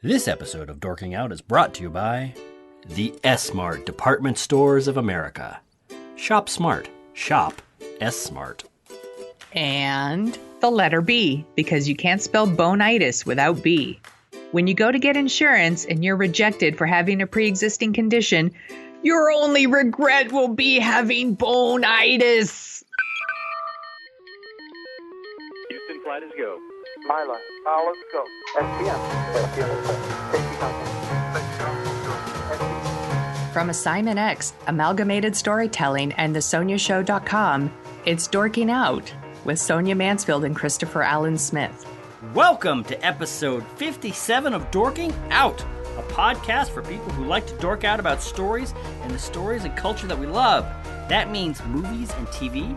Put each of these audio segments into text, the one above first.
This episode of Dorking Out is brought to you by the S-Mart Department Stores of America. Shop smart. Shop S-Smart. And the letter B, because you can't spell bonitis without B. When you go to get insurance and you're rejected for having a pre-existing condition, your only regret will be having bonitis. Houston, flight is go. Mila, let's go. SPM. Safety contact. From Assignment X, Amalgamated Storytelling, and thesoniashow.com, it's Dorking Out with Sonia Mansfield and Christopher Allen Smith. Welcome to episode 57 of Dorking Out, a podcast for people who like to dork out about stories and the stories and culture that we love. That means movies and TV,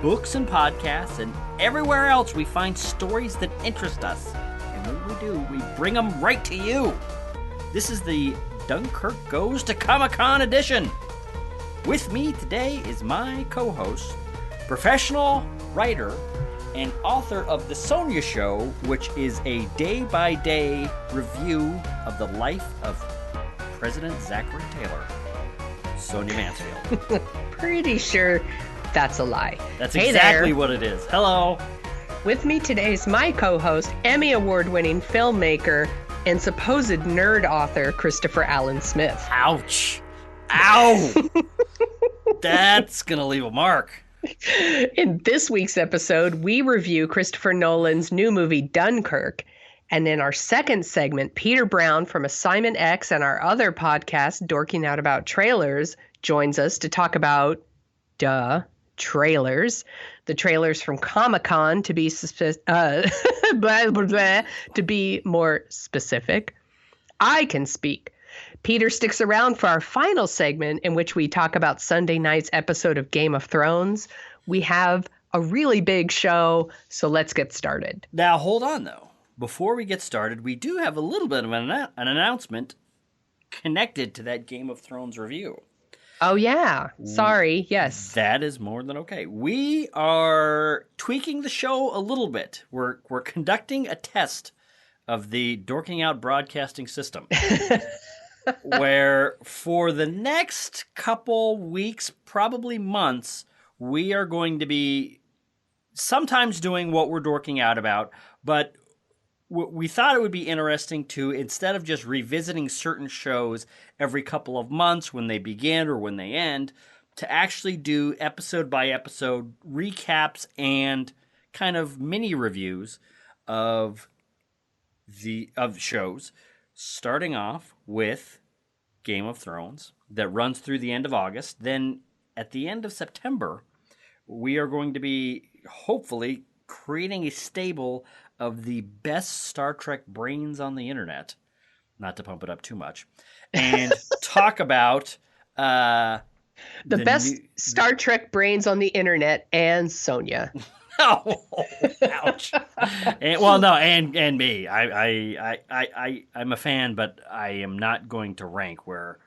books and podcasts, and everywhere else we find stories that interest us. And when we do, we bring them right to you. This is the Dunkirk Goes to Comic-Con edition. With me today is my co-host, professional writer, and author of The Sonia Show, which is a day-by-day review of the life of President Zachary Taylor, Sonia Mansfield. Pretty sure that's a lie. That's Hey exactly there. what it is. Hello. With me today is my co-host, Emmy Award-winning filmmaker, and supposed nerd author, Christopher Allen Smith. Ouch. Ow. That's going to leave a mark. In this week's episode, we review Christopher Nolan's new movie, Dunkirk. And in our second segment, Peter Brown from Assignment X and our other podcast, Dorking Out About Trailers, joins us to talk about, trailers. The trailers from Comic-Con, to be blah, blah, blah, to be more specific. I can speak. Peter sticks around for our final segment, in which we talk about Sunday night's episode of Game of Thrones. We have a really big show, so let's get started. Now, hold on, though. Before we get started, we do have a little bit of an announcement connected to that Game of Thrones review. Oh, yeah. Sorry. Yes. That is more than okay. We are tweaking the show a little bit. We're conducting a test of the Dorking Out broadcasting system. Where for the next couple weeks, probably months, we are going to be sometimes doing what we're dorking out about, but we thought it would be interesting to, instead of just revisiting certain shows every couple of months when they begin or when they end, to actually do episode by episode recaps and kind of mini reviews of shows, starting off with Game of Thrones that runs through the end of August. Then at the end of September, we are going to be hopefully creating a stable of the best Star Trek brains on the internet, not to pump it up too much, and talk about the best Star Trek brains on the internet and Sonia. Oh, ouch! And me. I'm a fan, but I am not going to rank where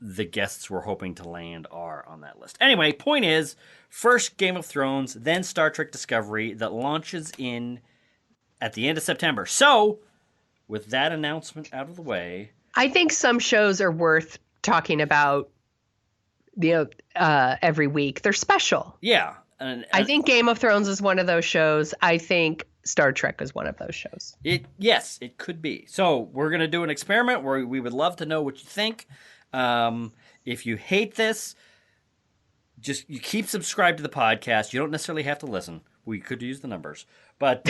the guests we're hoping to land are on that list. Anyway, point is, first Game of Thrones, then Star Trek Discovery that launches at the end of September. So, with that announcement out of the way, I think some shows are worth talking about, every week. They're special. Yeah. I think Game of Thrones is one of those shows. I think Star Trek is one of those shows. Yes, it could be. So we're going to do an experiment where we would love to know what you think. If you hate this, just you keep subscribed to the podcast. You don't necessarily have to listen. We could use the numbers. But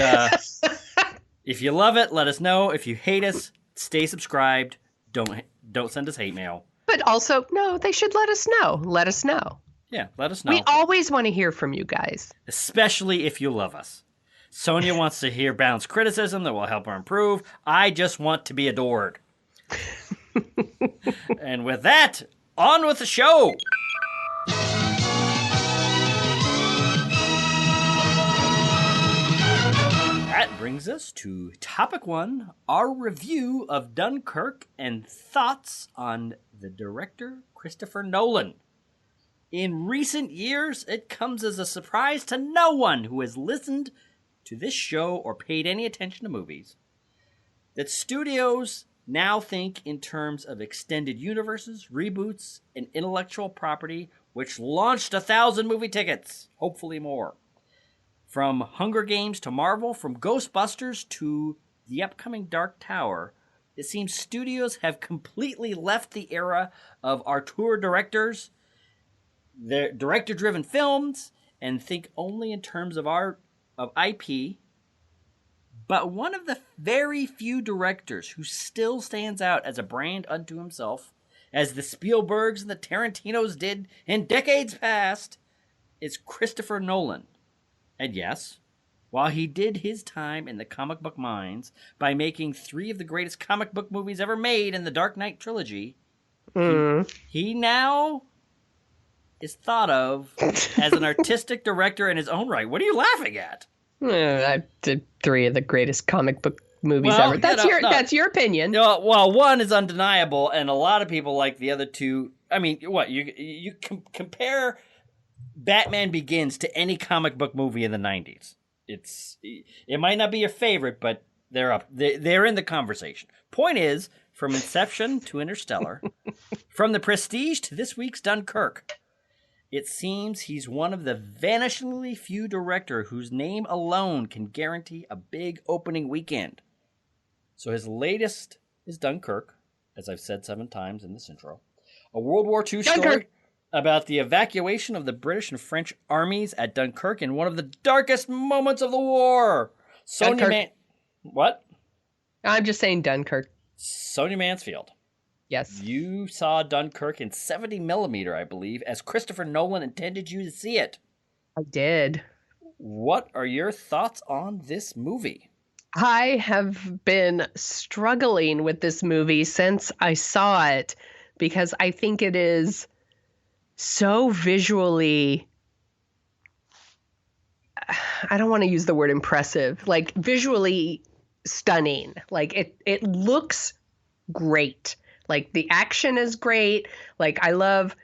if you love it, let us know. If you hate us, stay subscribed. Don't send us hate mail. But also, no, they should let us know. Let us know. Yeah, let us know. We always want to hear from you guys. Especially if you love us. Sonia wants to hear balanced criticism that will help her improve. I just want to be adored. And with that, on with the show. That brings us to topic one, our review of Dunkirk and thoughts on the director, Christopher Nolan. In recent years, it comes as a surprise to no one who has listened to this show or paid any attention to movies that studios now think in terms of extended universes, reboots, and intellectual property, which launched 1,000 movie tickets, hopefully more. From Hunger Games to Marvel, from Ghostbusters to the upcoming Dark Tower, it seems studios have completely left the era of auteur directors, their director-driven films, and think only in terms of IP. But one of the very few directors who still stands out as a brand unto himself, as the Spielbergs and the Tarantinos did in decades past, is Christopher Nolan. And yes, while he did his time in the comic book mines by making 3 of the greatest comic book movies ever made in the Dark Knight trilogy, he now is thought of as an artistic director in his own right. What are you laughing at? I did 3 of the greatest comic book movies ever. That's your opinion. Well, one is undeniable, and a lot of people like the other 2. I mean, what you compare Batman Begins to any comic book movie in the 90s. It might not be your favorite, but they're in the conversation. Point is, from Inception to Interstellar, from The Prestige to this week's Dunkirk, it seems he's one of the vanishingly few directors whose name alone can guarantee a big opening weekend. So his latest is Dunkirk, as I've said 7 times in this intro, a World War II story about the evacuation of the British and French armies at Dunkirk in one of the darkest moments of the war. What? I'm just saying Dunkirk. Sonia Mansfield. Yes. You saw Dunkirk in 70 millimeter, I believe, as Christopher Nolan intended you to see it. I did. What are your thoughts on this movie? I have been struggling with this movie since I saw it because I think it is so visually, I don't want to use the word impressive, like visually stunning. Like it looks great. Like the action is great. Like I love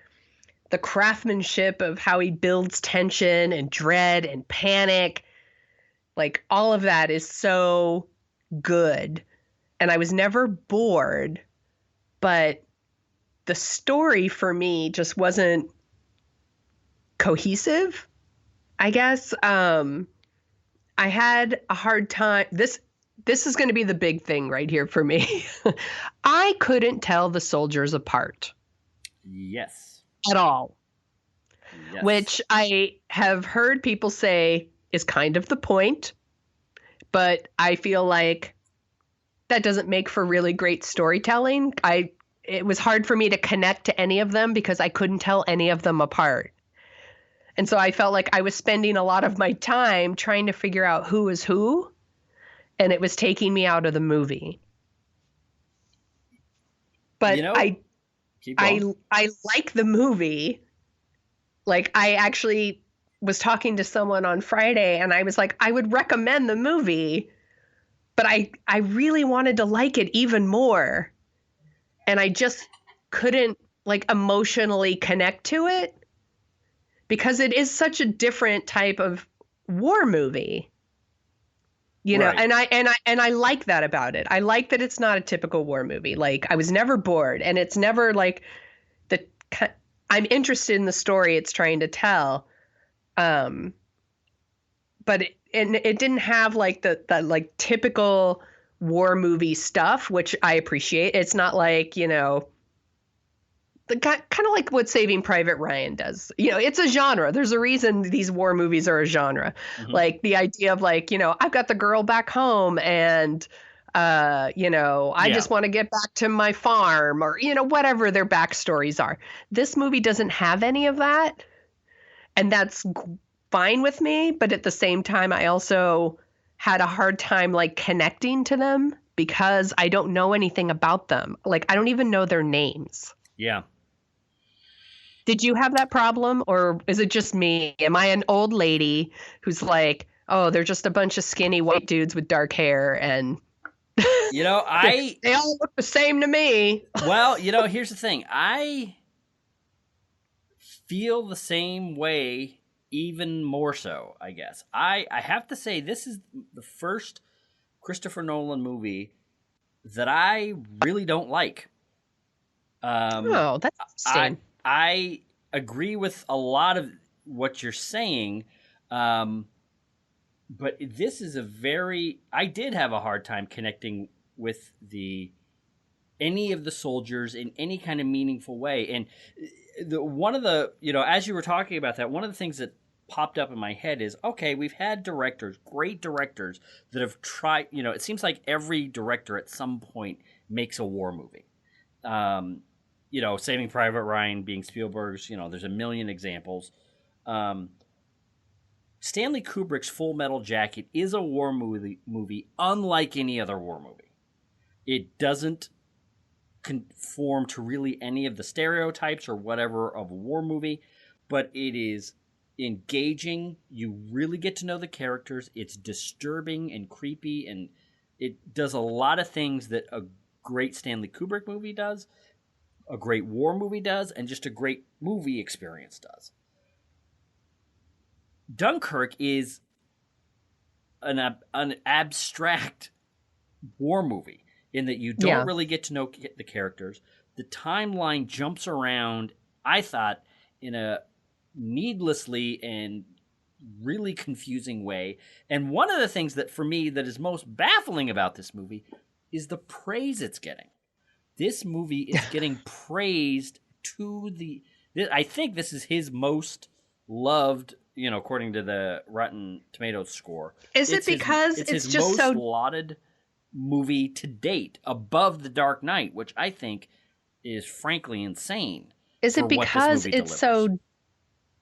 the craftsmanship of how he builds tension and dread and panic. Like all of that is so good. And I was never bored, but the story for me just wasn't cohesive, I guess. I had a hard time. This is going to be the big thing right here for me. I couldn't tell the soldiers apart. Yes. At all. Yes. Which I have heard people say is kind of the point. But I feel like that doesn't make for really great storytelling. It was hard for me to connect to any of them because I couldn't tell any of them apart. And so I felt like I was spending a lot of my time trying to figure out who is who. And it was taking me out of the movie. But I like the movie. Like I actually was talking to someone on Friday and I was like, I would recommend the movie, but I really wanted to like it even more. And I just couldn't like emotionally connect to it because it is such a different type of war movie. You know, right. and I like that about it. I like that it's not a typical war movie. Like I was never bored, and it's never like I'm interested in the story it's trying to tell. But it didn't have like the like typical war movie stuff, which I appreciate. It's not like, you know, kind of like what Saving Private Ryan does. You know, it's a genre. There's a reason these war movies are a genre. Mm-hmm. Like the idea of like, you know, I've got the girl back home and, you know, I just want to get back to my farm or, you know, whatever their backstories are. This movie doesn't have any of that. And that's fine with me. But at the same time, I also had a hard time like connecting to them because I don't know anything about them. Like, I don't even know their names. Yeah. Did you have that problem, or is it just me? Am I an old lady who's like, oh, they're just a bunch of skinny white dudes with dark hair and you know, they all look the same to me. Well, you know, here's the thing. I feel the same way, even more so, I guess. I have to say this is the first Christopher Nolan movie that I really don't like. Oh, that's interesting. I agree with a lot of what you're saying, but this is I did have a hard time connecting with any of the soldiers in any kind of meaningful way. And one of the, as you were talking about that, one of the things that popped up in my head is, okay, we've had great directors that have tried, it seems like every director at some point makes a war movie. Saving Private Ryan being Spielberg's, there's a million examples. Stanley Kubrick's Full Metal Jacket is a war movie unlike any other war movie. It doesn't conform to really any of the stereotypes or whatever of a war movie, but it is engaging. You really get to know the characters. It's disturbing and creepy, and it does a lot of things that a great Stanley Kubrick movie does, a great war movie does, and just a great movie experience does. Dunkirk is an abstract war movie in that you don't really get to know the characters. The timeline jumps around, I thought, in a needlessly and really confusing way. And one of the things that, for me, that is most baffling about this movie is the praise it's getting. This movie is getting praised I think this is his most loved, according to the Rotten Tomatoes score. Is it because it's his just most lauded movie to date, above The Dark Knight, which I think is frankly insane. Is it because it's so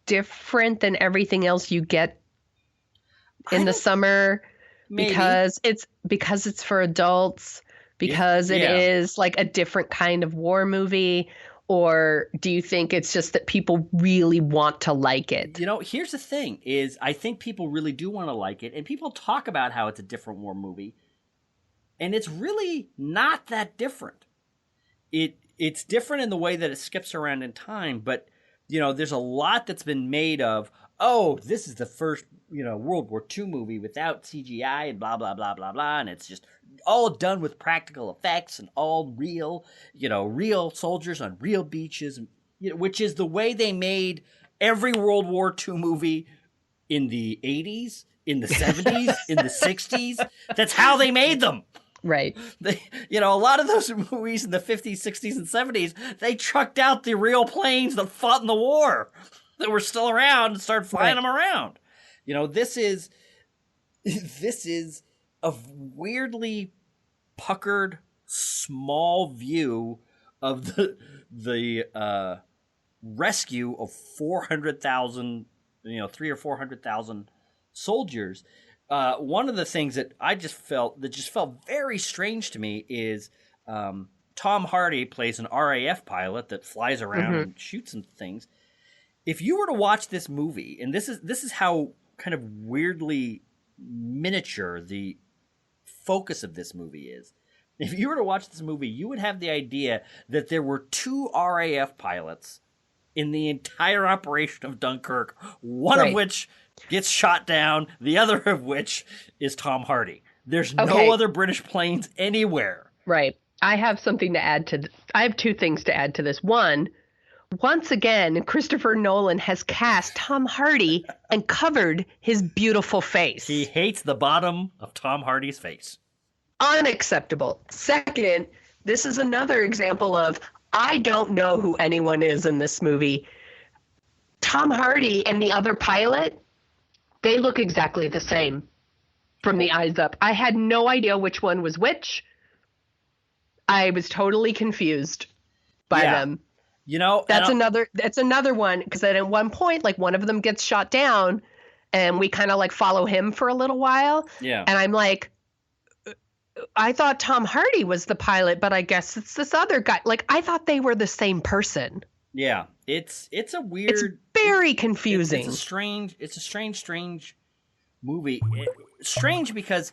different than everything else you get in the summer? Maybe. Because it's for adults, because it is like a different kind of war movie? Or do you think it's just that people really want to like it? Here's the thing is, I think people really do want to like it, and people talk about how it's a different war movie, and it's really not that different. It's different in the way that it skips around in time, but there's a lot that's been made of, this is the first, World War II movie without CGI and blah, blah, blah, blah, blah. And it's just all done with practical effects and all real, real soldiers on real beaches, which is the way they made every World War II movie in the 80s, in the 70s, in the 60s. That's how they made them. Right. A lot of those movies in the 50s, 60s, and 70s, they trucked out the real planes that fought in the war that were still around and started flying them around. This is a weirdly puckered, small view of the rescue of 400,000, 300,000 or 400,000 soldiers. One of the things that I just felt very strange to me is Tom Hardy plays an RAF pilot that flies around and shoots and things. If you were to watch this movie, and this is how kind of weirdly miniature the focus of this movie is. If you were to watch this movie, you would have the idea that there were 2 RAF pilots in the entire operation of Dunkirk, one of which gets shot down, the other of which is Tom Hardy. There's no other British planes anywhere. Right. I have something to add I have 2 things to add to this. One, once again, Christopher Nolan has cast Tom Hardy and covered his beautiful face. He hates the bottom of Tom Hardy's face. Unacceptable. Second, this is another example of, I don't know who anyone is in this movie. Tom Hardy and the other pilot, they look exactly the same from the eyes up. I had no idea which one was which. I was totally confused by them. That's another one, because then at one point, like, one of them gets shot down and we kind of like follow him for a little while. Yeah. And I'm like, I thought Tom Hardy was the pilot, but I guess it's this other guy. Like, I thought they were the same person. Yeah. It's a weird, it's very confusing. It's a strange movie. Strange because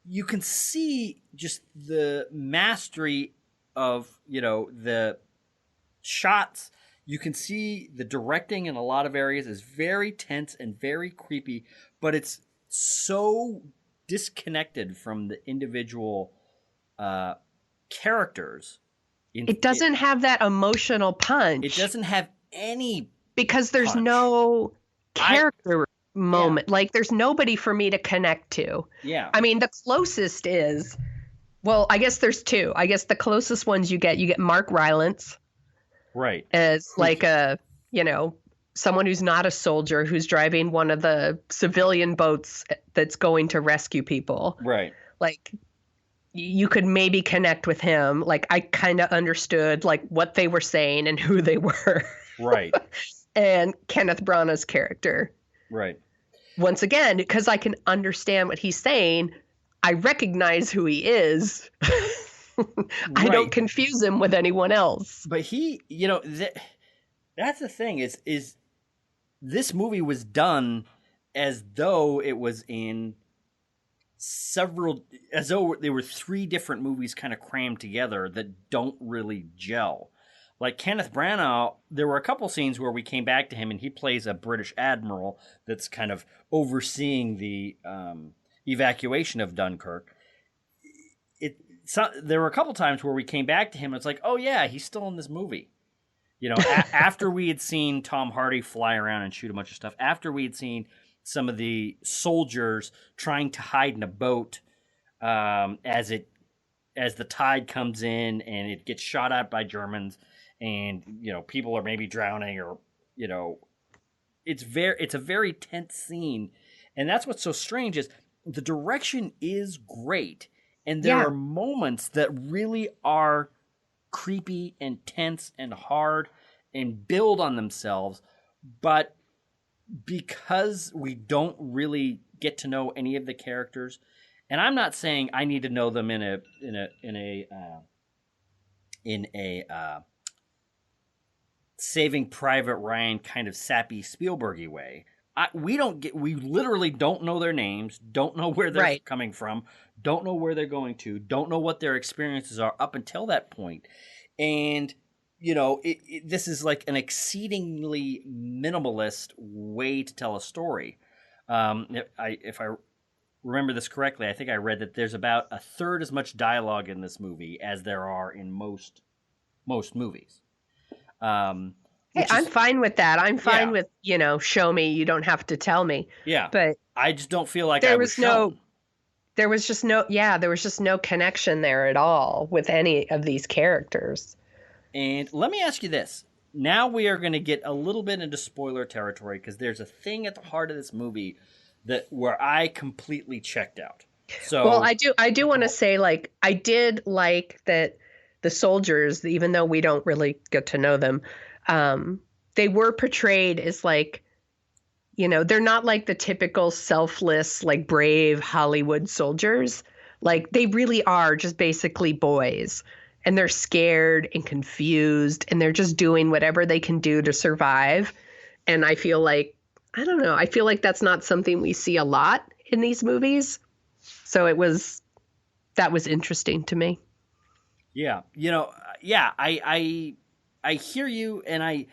you can see just the mastery of, the shots. You can see the directing in a lot of areas is very tense and very creepy, but it's so disconnected from the individual characters. It doesn't have that emotional punch. It doesn't have any because there's punch. No character moment. Yeah. Like there's nobody for me to connect to. Yeah. I mean, the closest is, well, I guess there's two. I guess the closest ones you get Mark Rylance. Right. As like a, someone who's not a soldier who's driving one of the civilian boats that's going to rescue people. Right. Like you could maybe connect with him. Like I kind of understood like what they were saying and who they were. Right. And Kenneth Branagh's character. Right. Once again, because I can understand what he's saying, I recognize who he is. I don't confuse him with anyone else. But he, that's the thing is this movie was done as though it was in as though there were three different movies kind of crammed together that don't really gel. Like Kenneth Branagh, there were a couple scenes where we came back to him and he plays a British admiral that's kind of overseeing the evacuation of Dunkirk. There were a couple times where we came back to him and it's like, oh yeah, he's still in this movie. After we had seen Tom Hardy fly around and shoot a bunch of stuff, after we had seen some of the soldiers trying to hide in a boat as the tide comes in and it gets shot at by Germans and people are maybe drowning or it's a very tense scene. And that's what's so strange is the direction is great and there are moments that really are creepy and tense and hard and build on themselves, but because we don't really get to know any of the characters, and I'm not saying I need to know them in a Saving Private Ryan kind of sappy Spielbergy way. We literally don't know their names, don't know where they're coming from, don't know where they're going to, don't know what their experiences are up until that point. And this is like an exceedingly minimalist way to tell a story. If I remember this correctly, I think I read that there's about a third as much dialogue in this movie as there are in most movies. Hey, I'm fine with that. I'm fine with, show me, you don't have to tell me. Yeah. But I just don't feel like there was just no connection there at all with any of these characters. And let me ask you this. Now we are going to get a little bit into spoiler territory because there's a thing at the heart of this movie where I completely checked out. So, well, I do want to say, like, I did like that the soldiers, even though we don't really get to know them, they were portrayed as like, they're not like the typical selfless, like brave Hollywood soldiers. Like they really are just basically boys. And they're scared and confused, and they're just doing whatever they can do to survive. And I feel like, I don't know, I feel like that's not something we see a lot in these movies. So that was interesting to me. Yeah. I hear you, and I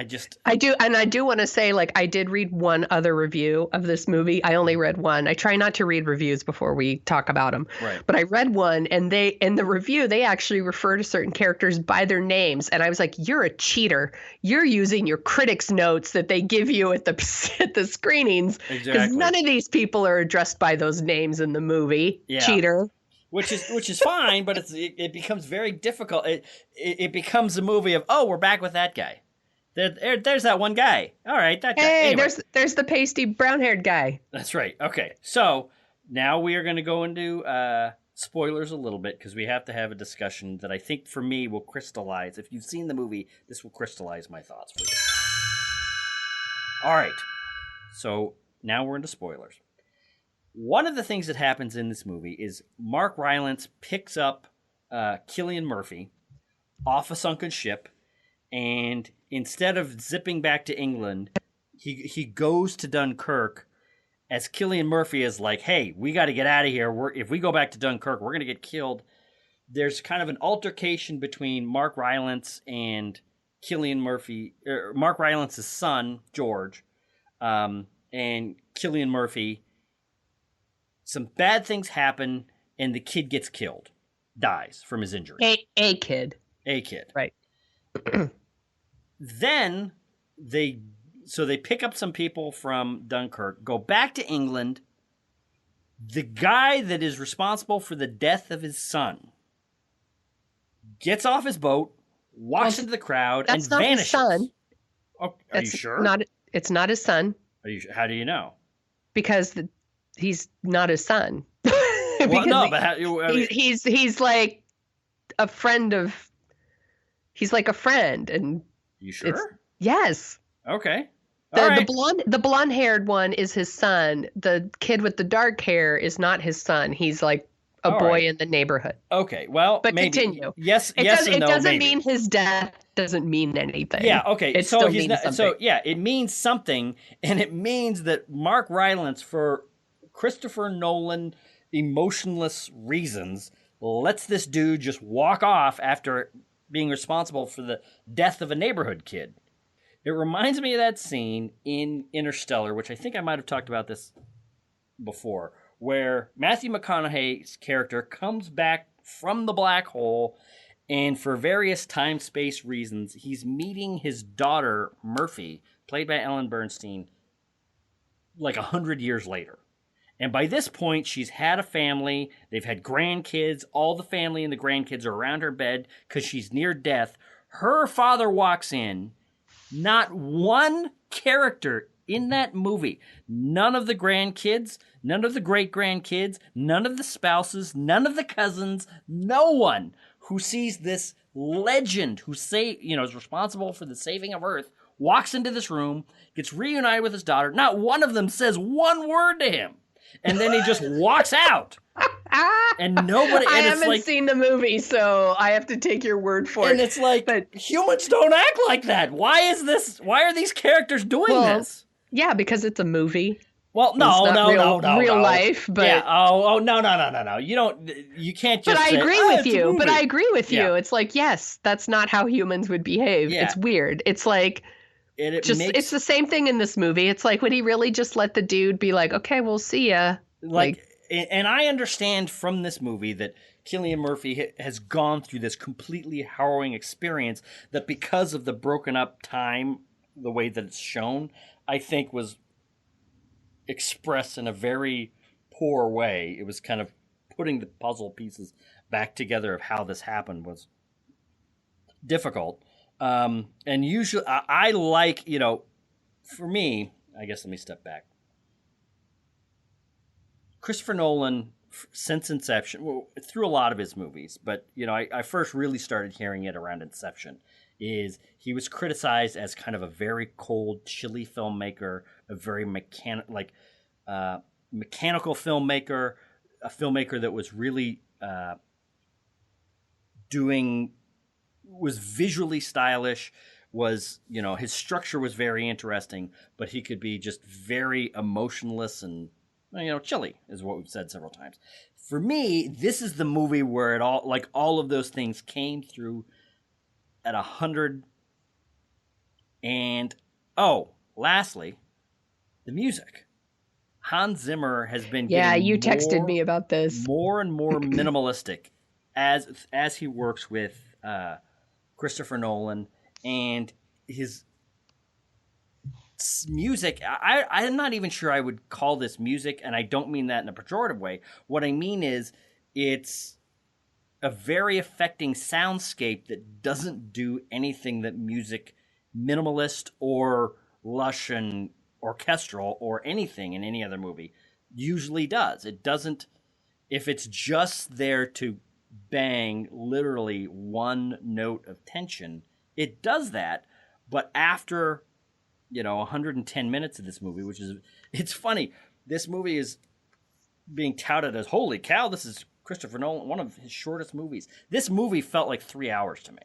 do want to say, like, I did read one other review of this movie. I only read one. I try not to read reviews before we talk about them. Right. But I read one, and in the review, they actually refer to certain characters by their names. And I was like, you're a cheater. You're using your critics' notes that they give you at the screenings. Exactly. Because none of these people are addressed by those names in the movie. Yeah. Cheater. Which is fine, but it becomes very difficult. It becomes a movie of, oh, we're back with that guy. There's that one guy. All right, that guy. Hey, anyway. there's the pasty brown-haired guy. That's right. Okay, so now we are going to go into spoilers a little bit because we have to have a discussion that I think for me will crystallize. If you've seen the movie, this will crystallize my thoughts for you. All right, so now we're into spoilers. One of the things that happens in this movie is Mark Rylance picks up Cillian Murphy off a sunken ship, and instead of zipping back to England, he goes to Dunkirk as Cillian Murphy is like, hey, we got to get out of here. If we go back to Dunkirk, we're going to get killed. There's kind of an altercation between Mark Rylance and Cillian Murphy, Mark Rylance's son, George, and Cillian Murphy. Some bad things happen, and the kid gets killed, dies from his injury. A kid. A kid. Right. Then they pick up some people from Dunkirk, go back to England. The guy that is responsible for the death of his son gets off his boat, walks into the crowd, and not vanishes. His son. Oh, are you sure? It's not his son. How do you know? Because he's not his son. Well, no, but he's like a friend of. He's like a friend, and you sure? Yes. Okay. The blonde haired one is his son. The kid with the dark hair is not his son. He's like a boy in the neighborhood. Okay. Well, but maybe. Continue. Yes. It No, doesn't maybe. mean his death doesn't mean anything. Yeah. Okay. It so still he's means not. something. So yeah, it means something, and it means that Mark Rylance, for Christopher Nolan emotionless reasons, lets this dude just walk off after being responsible for the death of a neighborhood kid. It reminds me of that scene in Interstellar, which I think I might have talked about this before, where Matthew McConaughey's character comes back from the black hole, and for various time-space reasons, he's meeting his daughter, Murphy, played by Ellen Bernstein, like 100 years later. And by this point, she's had a family. They've had grandkids. All the family and the grandkids are around her bed because she's near death. Her father walks in. Not one character in that movie, none of the grandkids, none of the great-grandkids, none of the spouses, none of the cousins, no one who sees this legend who is responsible for the saving of Earth, walks into this room, gets reunited with his daughter. Not one of them says one word to him. And then he just walks out. And nobody. I haven't seen the movie, so I have to take your word for it. And it's like, but humans don't act like that. Why is this? Why are these characters doing this? Yeah, because it's a movie. Well, no, real life, but yeah. No. You can't just. But I agree with you. But I agree with you. Yeah. It's like, yes, that's not how humans would behave. Yeah. It's weird. It's like. It's the same thing in this movie. It's like, would he really just let the dude be like, okay, we'll see ya? And I understand from this movie that Cillian Murphy has gone through this completely harrowing experience that because of the broken up time, the way that it's shown, I think was expressed in a very poor way. It was kind of putting the puzzle pieces back together of how this happened was difficult. And usually I like, for me, I guess let me step back. Christopher Nolan, since Inception, through a lot of his movies, but, I first really started hearing it around Inception, is he was criticized as kind of a very cold, chilly filmmaker, a very mechanical filmmaker, a filmmaker that was really was visually stylish, was, his structure was very interesting, but he could be just very emotionless and, chilly, is what we've said several times. For me, this is the movie where all of those things came through at 100. And, lastly, the music. Hans Zimmer has been you texted me about this. More and more minimalistic as he works with Christopher Nolan, and his music. I'm not even sure I would call this music, and I don't mean that in a pejorative way. What I mean is it's a very affecting soundscape that doesn't do anything that music, minimalist or lush and orchestral or anything in any other movie usually does. It doesn't, if it's just there to bang literally one note of tension, it does that. But after 110 minutes of this movie, it's funny, this movie is being touted as, holy cow, this is Christopher Nolan, one of his shortest movies. This movie felt like 3 hours to me.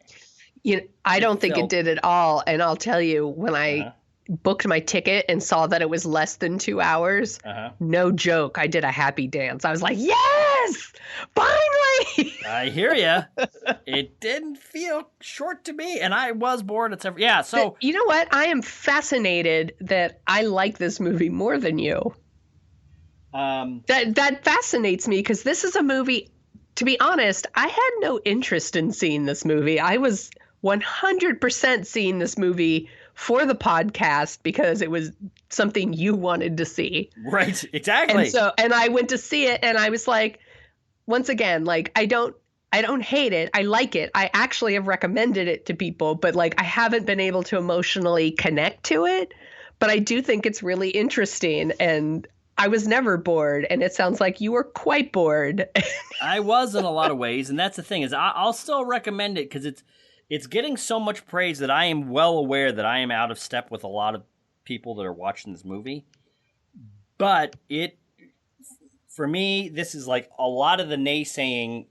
I don't think it did at all, and I'll tell you, when I booked my ticket and saw that it was less than 2 hours, no joke, I did a happy dance. I was like, yes, finally. I hear you. It didn't feel short to me, and I was bored. So you know what? I am fascinated that I like this movie more than you. That fascinates me because this is a movie, to be honest, I had no interest in seeing this movie. I was 100% seeing this movie for the podcast because it was something you wanted to see. Right, exactly. And I went to see it and I was like, once again, like, I don't hate it. I like it. I actually have recommended it to people, but like, I haven't been able to emotionally connect to it. But I do think it's really interesting, and I was never bored, and it sounds like you were quite bored. I was in a lot of ways, and that's the thing is I'll still recommend it because it's getting so much praise that I am well aware that I am out of step with a lot of people that are watching this movie. But for me, this is like a lot of the naysaying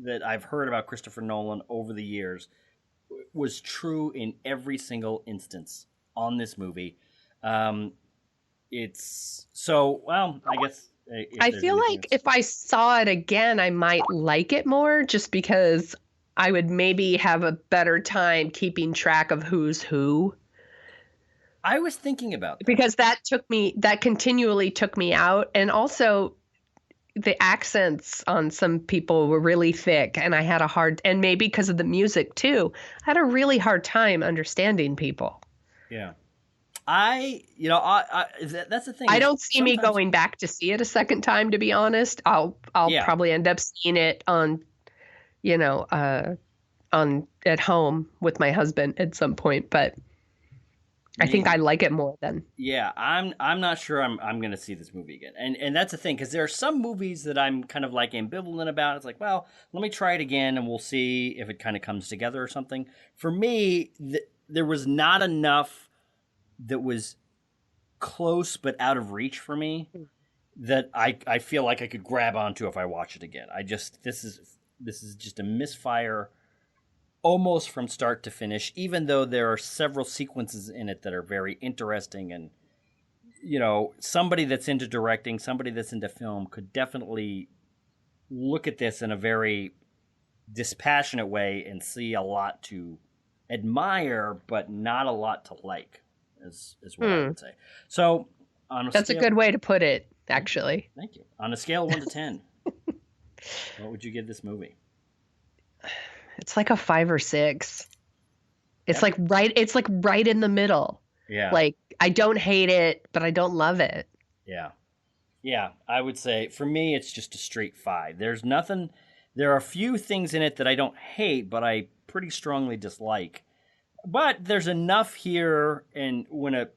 that I've heard about Christopher Nolan over the years was true in every single instance on this movie. It's so, well, I guess. I feel like if I saw it again, I might like it more just because I would maybe have a better time keeping track of who's who. I was thinking about that. Because that continually took me out. And also the accents on some people were really thick, and I had and maybe because of the music too, I had a really hard time understanding people. Yeah. That's the thing. I don't see me going back to see it a second time, to be honest. I'll probably end up seeing it on at home with my husband at some point, but I think I like it more then. Yeah, I'm not sure I'm going to see this movie again. And that's the thing, because there are some movies that I'm kind of like ambivalent about. It's like, well, let me try it again and we'll see if it kind of comes together or something. For me, there was not enough that was close but out of reach for me that I feel like I could grab onto if I watch it again. This is just a misfire almost from start to finish, even though there are several sequences in it that are very interesting. And, somebody that's into directing, somebody that's into film could definitely look at this in a very dispassionate way and see a lot to admire, but not a lot to like. Is what I would say. So, that's a good way to put it, actually. Thank you. On a scale of 1 to 10, what would you give this movie? It's like a 5 or 6. It's like right in the middle. Yeah. Like, I don't hate it, but I don't love it. Yeah. Yeah, I would say for me it's just a straight 5. There are a few things in it that I don't hate, but I pretty strongly dislike. But there's enough here, and when a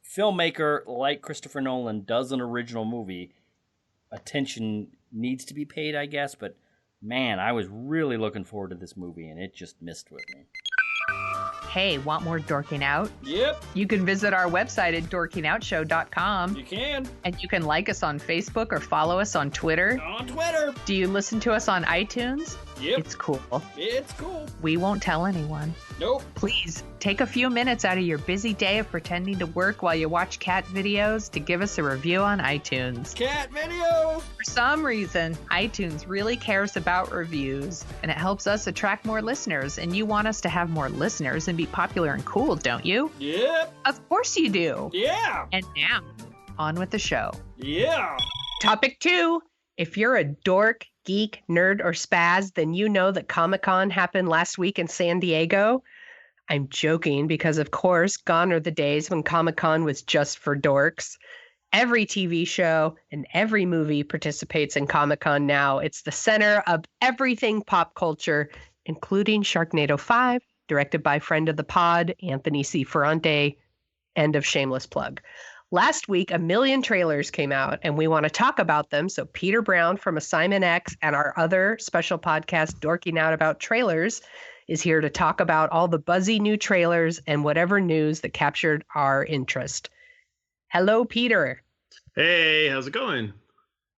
filmmaker like Christopher Nolan does an original movie, attention needs to be paid, I guess. But, man, I was really looking forward to this movie, and it just missed with me. Hey, want more Dorking Out? Yep. You can visit our website at dorkingoutshow.com. You can. And you can like us on Facebook or follow us on Twitter. On Twitter. Do you listen to us on iTunes? Yep. It's cool. It's cool. We won't tell anyone. Nope. Please, take a few minutes out of your busy day of pretending to work while you watch cat videos to give us a review on iTunes. Cat videos! For some reason, iTunes really cares about reviews, and it helps us attract more listeners, and you want us to have more listeners and be popular and cool, don't you? Yep. Of course you do. Yeah. And now, on with the show. Yeah. Topic 2. If you're a dork, geek, nerd, or spaz, then you know that Comic-Con happened last week in San Diego. I'm joking because, of course, gone are the days when Comic-Con was just for dorks. Every TV show and every movie participates in Comic-Con now. It's the center of everything pop culture, including Sharknado 5, directed by friend of the pod, Anthony C. Ferrante. End of shameless plug. Last week, a million trailers came out, and we want to talk about them. So Peter Brown from Assignment X and our other special podcast, Dorking Out About Trailers, is here to talk about all the buzzy new trailers and whatever news that captured our interest. Hello, Peter. Hey, how's it going?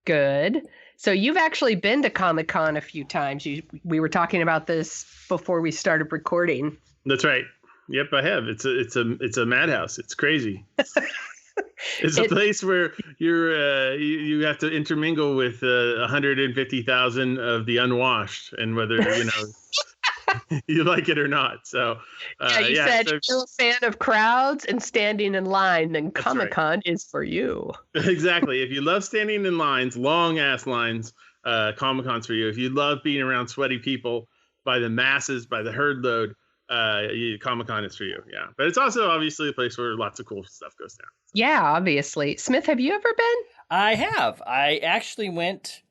Good. So you've actually been to Comic-Con a few times. We were talking about this before we started recording. That's right. Yep, I have. It's a madhouse. It's crazy. It's a place where you have to intermingle with 150,000 of the unwashed, and whether you like it or not. So you said so, if you're a fan of crowds and standing in line, then That's Comic-Con is for you. exactly. If you love standing in lines, long ass lines, Comic-Con's for you. If you love being around sweaty people by the masses, by the herd load, Comic-Con is for you. Yeah, but it's also obviously a place where lots of cool stuff goes down. Yeah, obviously. Smith, have you ever been? I have. I actually went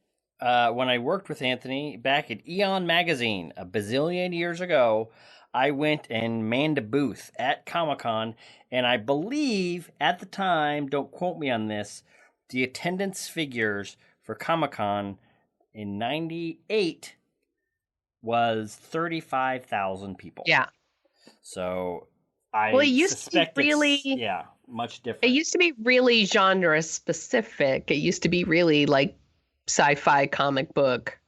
when I worked with Anthony back at Eon Magazine a bazillion years ago. I went and manned a booth at Comic-Con, and I believe at the time, don't quote me on this, the attendance figures for Comic-Con in '98 was 35,000 people. Yeah. So I Well, it used to be suspect really it's much different. It used to be really genre specific. It used to be really like sci-fi comic book,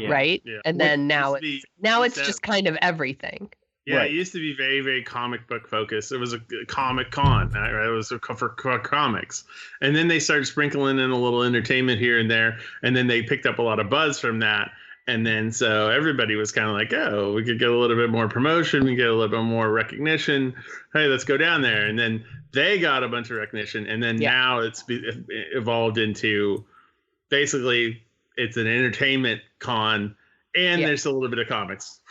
right? Yeah. And then now it's that- just kind of everything. Yeah, Right. It used to be very, very comic book focused. It was a Comic Con, right? It was for comics. And then they started sprinkling in a little entertainment here and there. And then they picked up a lot of buzz from that. And then so everybody was kind of like, oh, we could get a little bit more promotion. We get a little bit more recognition. Hey, let's go down there. And then they got a bunch of recognition. And then now it's evolved into basically it's an entertainment con. And there's a little bit of comics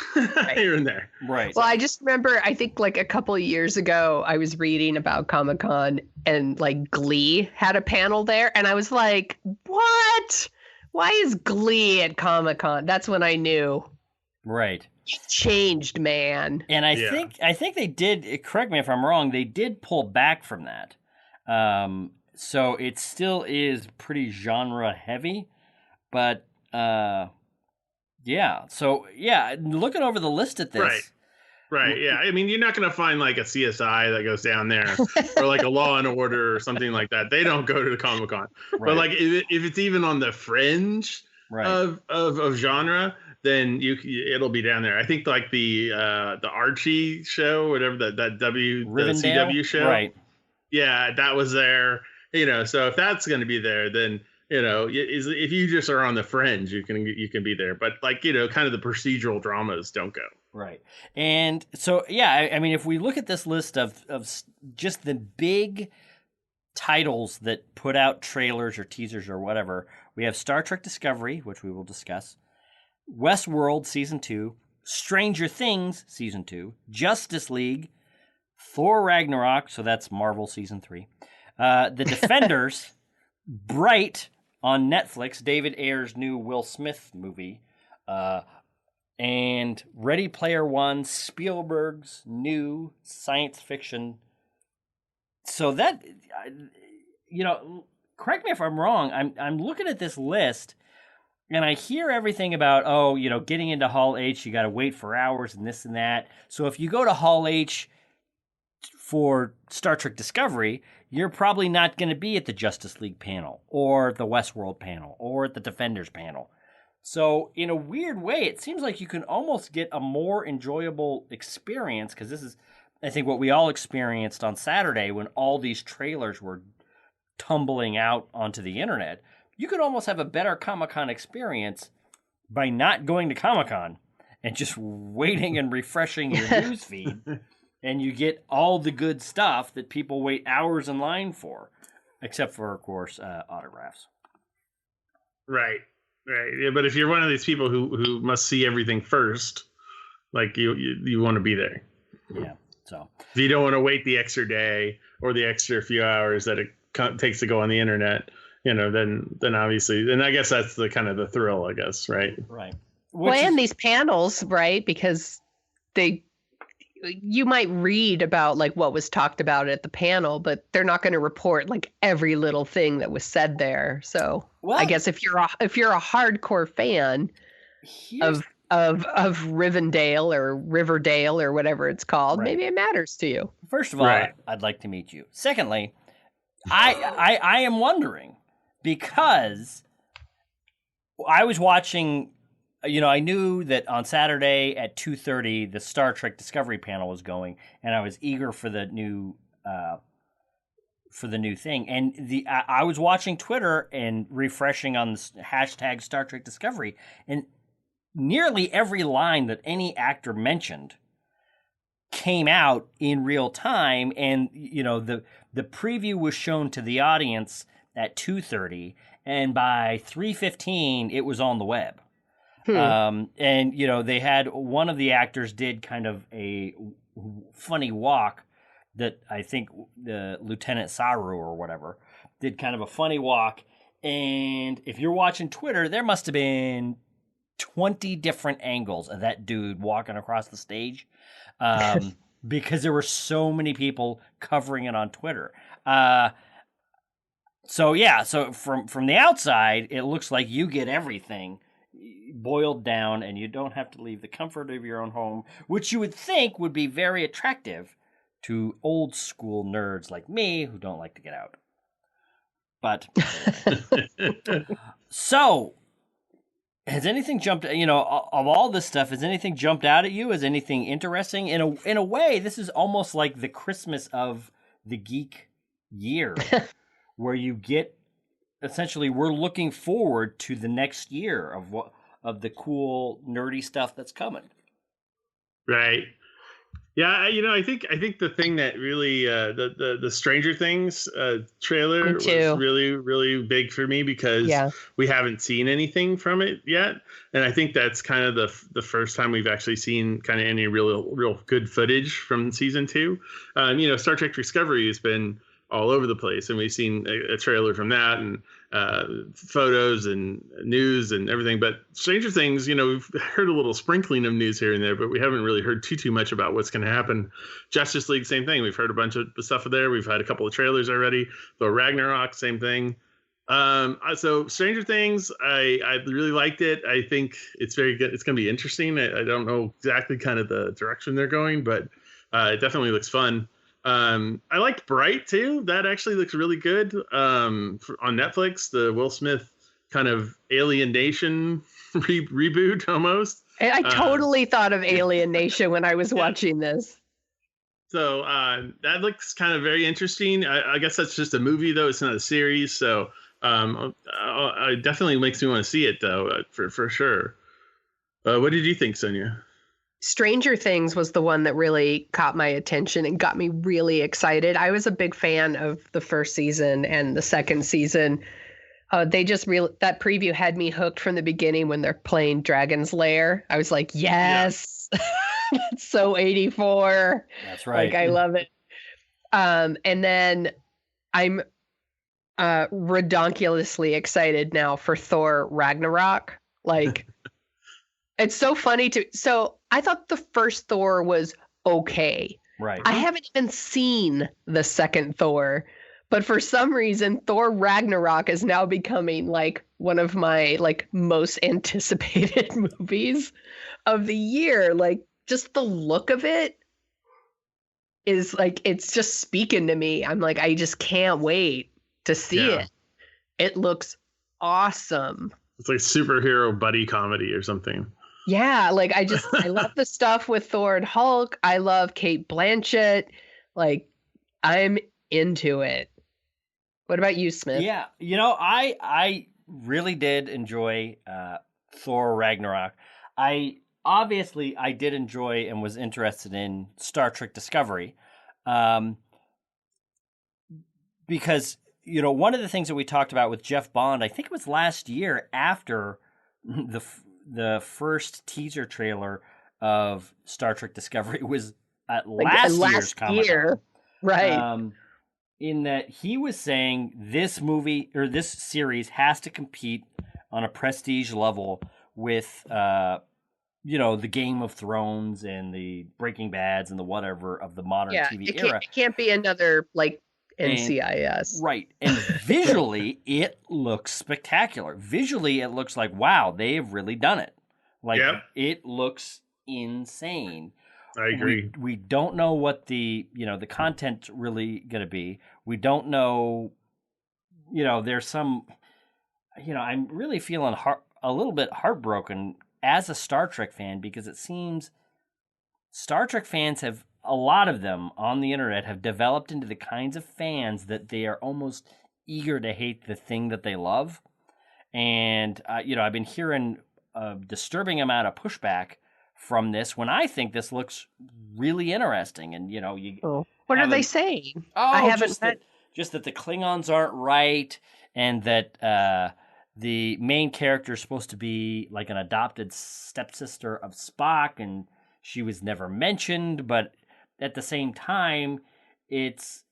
here and there. Right. Well, I just remember, I think like a couple of years ago, I was reading about Comic-Con and like Glee had a panel there. And I was like, what? Why is Glee at Comic-Con? That's when I knew. Right. It changed, man. And I think they did, correct me if I'm wrong, they did pull back from that. So it still is pretty genre heavy, but yeah. So yeah, looking over the list at this. Right. Yeah. I mean, you're not going to find like a CSI that goes down there or like a Law and Order or something like that. They don't go to the Comic-Con. Right. But like if it's even on the fringe of genre, then it'll be down there. I think like the Archie show, whatever the CW show. Right. Yeah, that was there. So if that's going to be there, then if you just are on the fringe, you can be there. But like kind of the procedural dramas don't go. Right. And so yeah, I mean, if we look at this list of just the big titles that put out trailers or teasers or whatever, we have Star Trek Discovery, which we will discuss, Westworld Season 2, Stranger Things Season 2, Justice League, Thor Ragnarok, so that's Marvel Season 3, The Defenders, Bright on Netflix, David Ayer's new Will Smith movie, and Ready Player One, Spielberg's new science fiction. So that, correct me if I'm wrong, I'm looking at this list, and I hear everything about, getting into Hall H, you got to wait for hours and this and that. So if you go to Hall H for Star Trek Discovery, you're probably not going to be at the Justice League panel or the Westworld panel or at the Defenders panel. So in a weird way, it seems like you can almost get a more enjoyable experience, because this is, I think, what we all experienced on Saturday when all these trailers were tumbling out onto the internet. You could almost have a better Comic-Con experience by not going to Comic-Con and just waiting and refreshing your news feed. And you get all the good stuff that people wait hours in line for, except for, of course, autographs. Right. Yeah, but if you're one of these people who must see everything first, like you want to be there. Yeah. So if you don't want to wait the extra day or the extra few hours that it takes to go on the internet, then obviously, then I guess that's the kind of the thrill, I guess, right? Right. And these panels, right? Because you might read about like what was talked about at the panel, but they're not going to report like every little thing that was said there. So I guess if you're a hardcore fan of Rivendell or Riverdale or whatever it's called, maybe it matters to you. First of all, I'd like to meet you. Secondly, I am wondering, because I was watching. I knew that on Saturday at 2:30 the Star Trek Discovery panel was going, and I was eager for the new thing. And I was watching Twitter and refreshing on the hashtag Star Trek Discovery, and nearly every line that any actor mentioned came out in real time, and the preview was shown to the audience at 2:30, and by 3:15 it was on the web. And they had one of the actors did kind of a funny walk that I think the Lieutenant Saru or whatever did kind of a funny walk, and if you're watching Twitter, there must have been 20 different angles of that dude walking across the stage. Because there were so many people covering it on Twitter. So from the outside, it looks like you get everything boiled down, and you don't have to leave the comfort of your own home, which you would think would be very attractive to old school nerds like me who don't like to get out. But so, has anything jumped? Of all this stuff, has anything jumped out at you? Is anything interesting? In a way, this is almost like the Christmas of the geek year, where you get essentially we're looking forward to the next year of the cool nerdy stuff that's coming. Right. Yeah, I think the thing that really the Stranger Things trailer was really, really big for me, because we haven't seen anything from it yet, and I think that's kind of the first time we've actually seen kind of any real good footage from season 2. Star Trek Discovery has been all over the place, and we've seen a trailer from that, and photos and news and everything. But Stranger Things, we've heard a little sprinkling of news here and there, but we haven't really heard too much about what's going to happen. Justice League, same thing. We've heard a bunch of stuff there. We've had a couple of trailers already. Thor Ragnarok, same thing. So Stranger Things, I really liked it. I think it's very good. It's going to be interesting. I don't know exactly kind of the direction they're going, but it definitely looks fun. I liked Bright too. That actually looks really good. On Netflix, the Will Smith kind of Alien Nation reboot almost. I totally thought of Alien Nation when I was watching this. So that looks kind of very interesting. I guess that's just a movie though. It's not a series. So it definitely makes me want to see it though, for sure. What did you think, Sonia? Stranger Things was the one that really caught my attention and got me really excited. I was a big fan of the first season and the second season. That preview had me hooked from the beginning when they're playing Dragon's Lair. I was like, yes, that's so 84. That's right. I love it. And then I'm redonkulously excited now for Thor Ragnarok. It's so funny so I thought the first Thor was okay. Right. I haven't even seen the second Thor, but for some reason Thor Ragnarok is now becoming one of my most anticipated movies of the year. Just the look of it is it's just speaking to me. I'm I just can't wait to see it. It looks awesome. It's like superhero buddy comedy or something. Yeah, I love the stuff with Thor and Hulk. I love Kate Blanchett. I'm into it. What about you, Smith? Yeah, I really did enjoy Thor Ragnarok. I did enjoy and was interested in Star Trek Discovery, because one of the things that we talked about with Jeff Bond, I think it was last year after the first teaser trailer of Star Trek Discovery was at last year's Comic-Con. Right. In that he was saying this movie or this series has to compete on a prestige level with, the Game of Thrones and the Breaking Bads and the whatever of the modern TV era. It can't be another NCIS. Right. And visually, it looks spectacular. Visually, it looks like, wow, they've really done it. It looks insane. I agree. We don't know what the content's really going to be. We don't know, there's some, I'm really feeling a little bit heartbroken as a Star Trek fan, because it seems Star Trek fans a lot of them on the internet have developed into the kinds of fans that they are almost eager to hate the thing that they love. And, I've been hearing a disturbing amount of pushback from this when I think this looks really interesting. And, you know, what are they saying? Oh, I haven't just that the Klingons aren't right, and that the main character is supposed to be like an adopted stepsister of Spock, and she was never mentioned. But at the same time, it's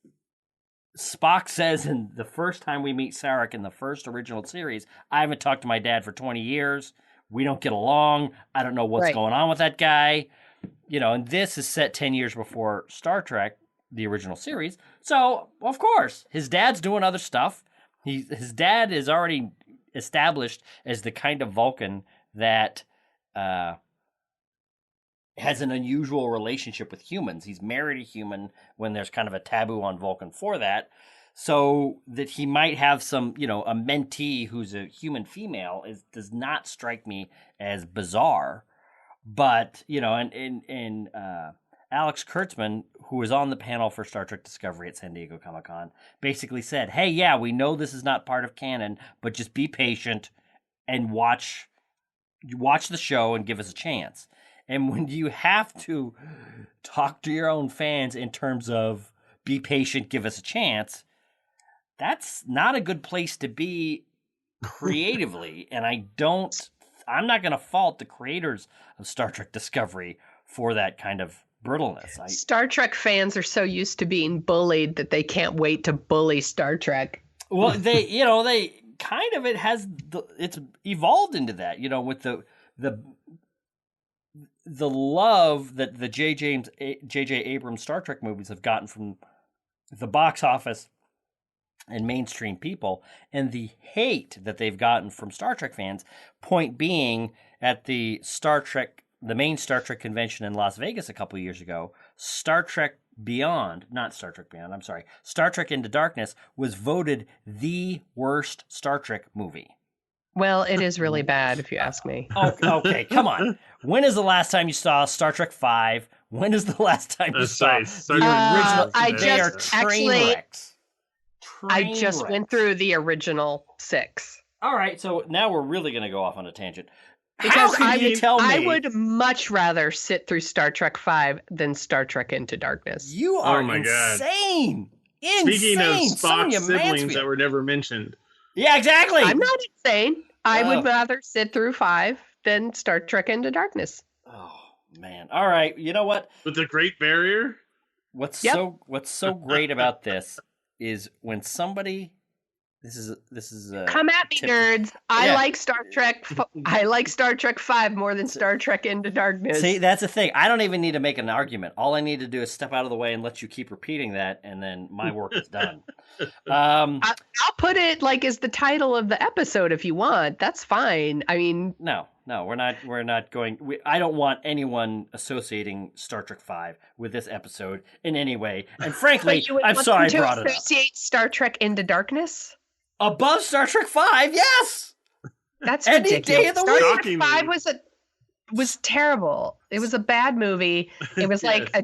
Spock says in the first time we meet Sarek in the first original series, I haven't talked to my dad for 20 years. We don't get along. I don't know what's going on with that guy. You know, and this is set 10 years before Star Trek, the original series. So, of course, his dad's doing other stuff. His dad is already established as the kind of Vulcan that has an unusual relationship with humans. He's married a human when there's kind of a taboo on Vulcan for that. So that he might have some, you know, a mentee who's a human female does not strike me as bizarre. But, you know, and Alex Kurtzman, who was on the panel for Star Trek Discovery at San Diego Comic-Con, basically said, hey, yeah, we know this is not part of canon, but just be patient and watch the show and give us a chance. And when you have to talk to your own fans in terms of be patient, give us a chance, that's not a good place to be creatively. And I'm not going to fault the creators of Star Trek Discovery for that kind of brittleness. Star Trek fans are so used to being bullied that they can't wait to bully Star Trek. Well, they kind of, it's evolved into that, you know, with the love that the J.J. Abrams Star Trek movies have gotten from the box office and mainstream people, and the hate that they've gotten from Star Trek fans. Point being, at the main Star Trek convention in Las Vegas a couple of years ago, Star Trek Into Darkness was voted the worst Star Trek movie. Well, it is really bad, if you ask me. Okay, come on. When is the last time you saw Star Trek V? When is the last time you saw the original? I just went through the original 6. All right, so now we're really going to go off on a tangent. Because How can you tell me? I would much rather sit through Star Trek V than Star Trek Into Darkness. You are insane. Speaking of Spock's siblings that were never mentioned. Yeah, exactly. I'm not insane. I would rather sit through 5 than Star Trek Into Darkness. Oh, man. All right, you know what? With the Great Barrier? What's so great about this is when somebody this is come at me, nerds. I like Star Trek. I like Star Trek V more than Star Trek Into Darkness. See, that's the thing. I don't even need to make an argument. All I need to do is step out of the way and let you keep repeating that, and then my work is done. I'll put it like as the title of the episode if you want. That's fine. I mean, no, we're not going. I don't want anyone associating Star Trek V with this episode in any way. And frankly, I'm sorry I brought it up. Associate Star Trek Into Darkness above Star Trek V, yes. That's any ridiculous. day of the week. Star Trek V was terrible. It was a bad movie. It was like a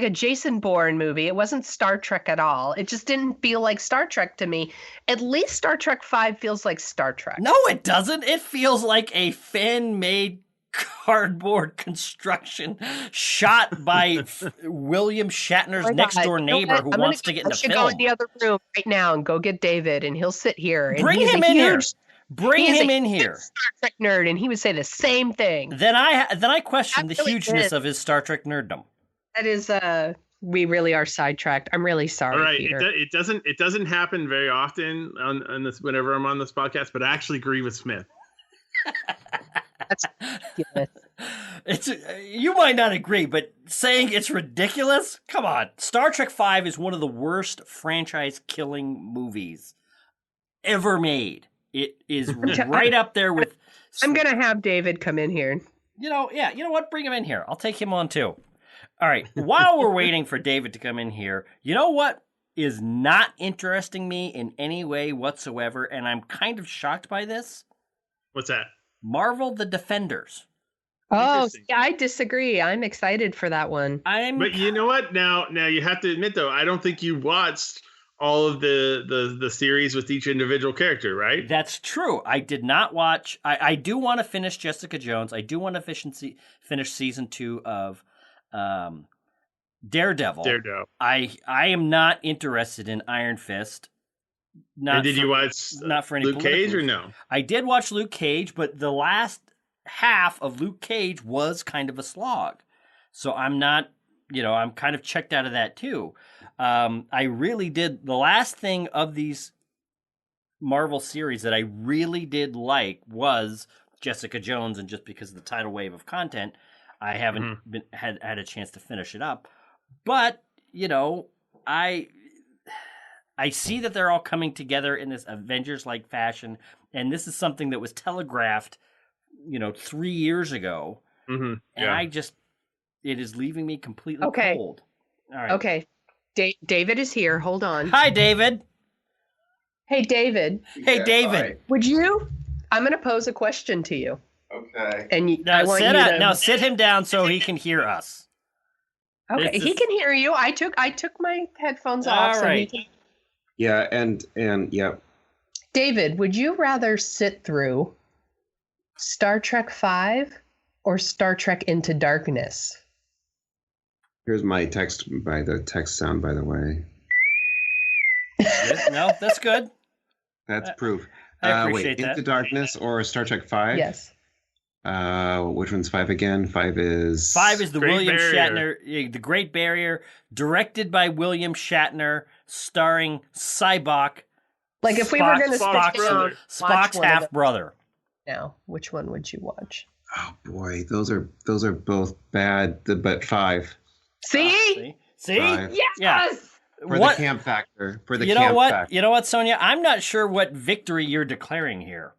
Jason Bourne movie. It wasn't Star Trek at all. It just didn't feel like Star Trek to me. At least Star Trek V feels like Star Trek. No, it doesn't. It feels like a fan-made cardboard construction shot by William Shatner's next-door neighbor who wants to get in the film. I should go in the other room right now and go get David, and he'll sit here. And Bring him in here. Bring him in here. Star Trek nerd, and he would say the same thing. Then I question the hugeness of his Star Trek nerddom. That is, we really are sidetracked. I'm really sorry, all right, Peter. It doesn't happen very often on this whenever I'm on this podcast, but I actually agree with Smith. That's ridiculous. You might not agree, but saying it's ridiculous? Come on. Star Trek V is one of the worst franchise-killing movies ever made. It is right up there with... I'm going to have David come in here. You know what? Bring him in here. I'll take him on too. All right. While we're waiting for David to come in here, you know what is not interesting me in any way whatsoever, and I'm kind of shocked by this? What's that? Marvel The Defenders. Oh, yeah, I disagree. I'm excited for that one. But you know what? Now you have to admit, though, I don't think you watched all of the series with each individual character, right? That's true. I did not watch. I do want to finish Jessica Jones. I do want to finish season 2 of Daredevil. I am not interested in Iron Fist. And did you watch not for any Luke Cage or no? I did watch Luke Cage, but the last half of Luke Cage was kind of a slog. So I'm not, I'm kind of checked out of that too. I really did. The last thing of these Marvel series that I really did like was Jessica Jones, and just because of the tidal wave of content, I haven't had a chance to finish it up. But I see that they're all coming together in this Avengers-like fashion, and this is something that was telegraphed, 3 years ago, and it is leaving me completely cold. All right. Okay. David is here. Hold on. Hi, David. Hey, David. Hey, David. Hi. Would you? I'm going to pose a question to you. Okay. And Now sit him down so he can hear us. Okay, he can hear you. I took my headphones off. All right. So Yeah, and yeah. David, would you rather sit through Star Trek V or Star Trek Into Darkness? Here's my text sound, by the way. No, that's good. That's proof. I appreciate that. Into Darkness or Star Trek V? Yes. Which one's 5 again? 5 is the William Shatner, The Great Barrier, directed by William Shatner, starring Cybok. Like if we were going to Spock's half brother. Now, which one would you watch? Oh boy, those are both bad. But 5. See? 5. Yes. Yeah. For the camp factor. For the you camp know what? factor. You know what, Sonia? I'm not sure what victory you're declaring here.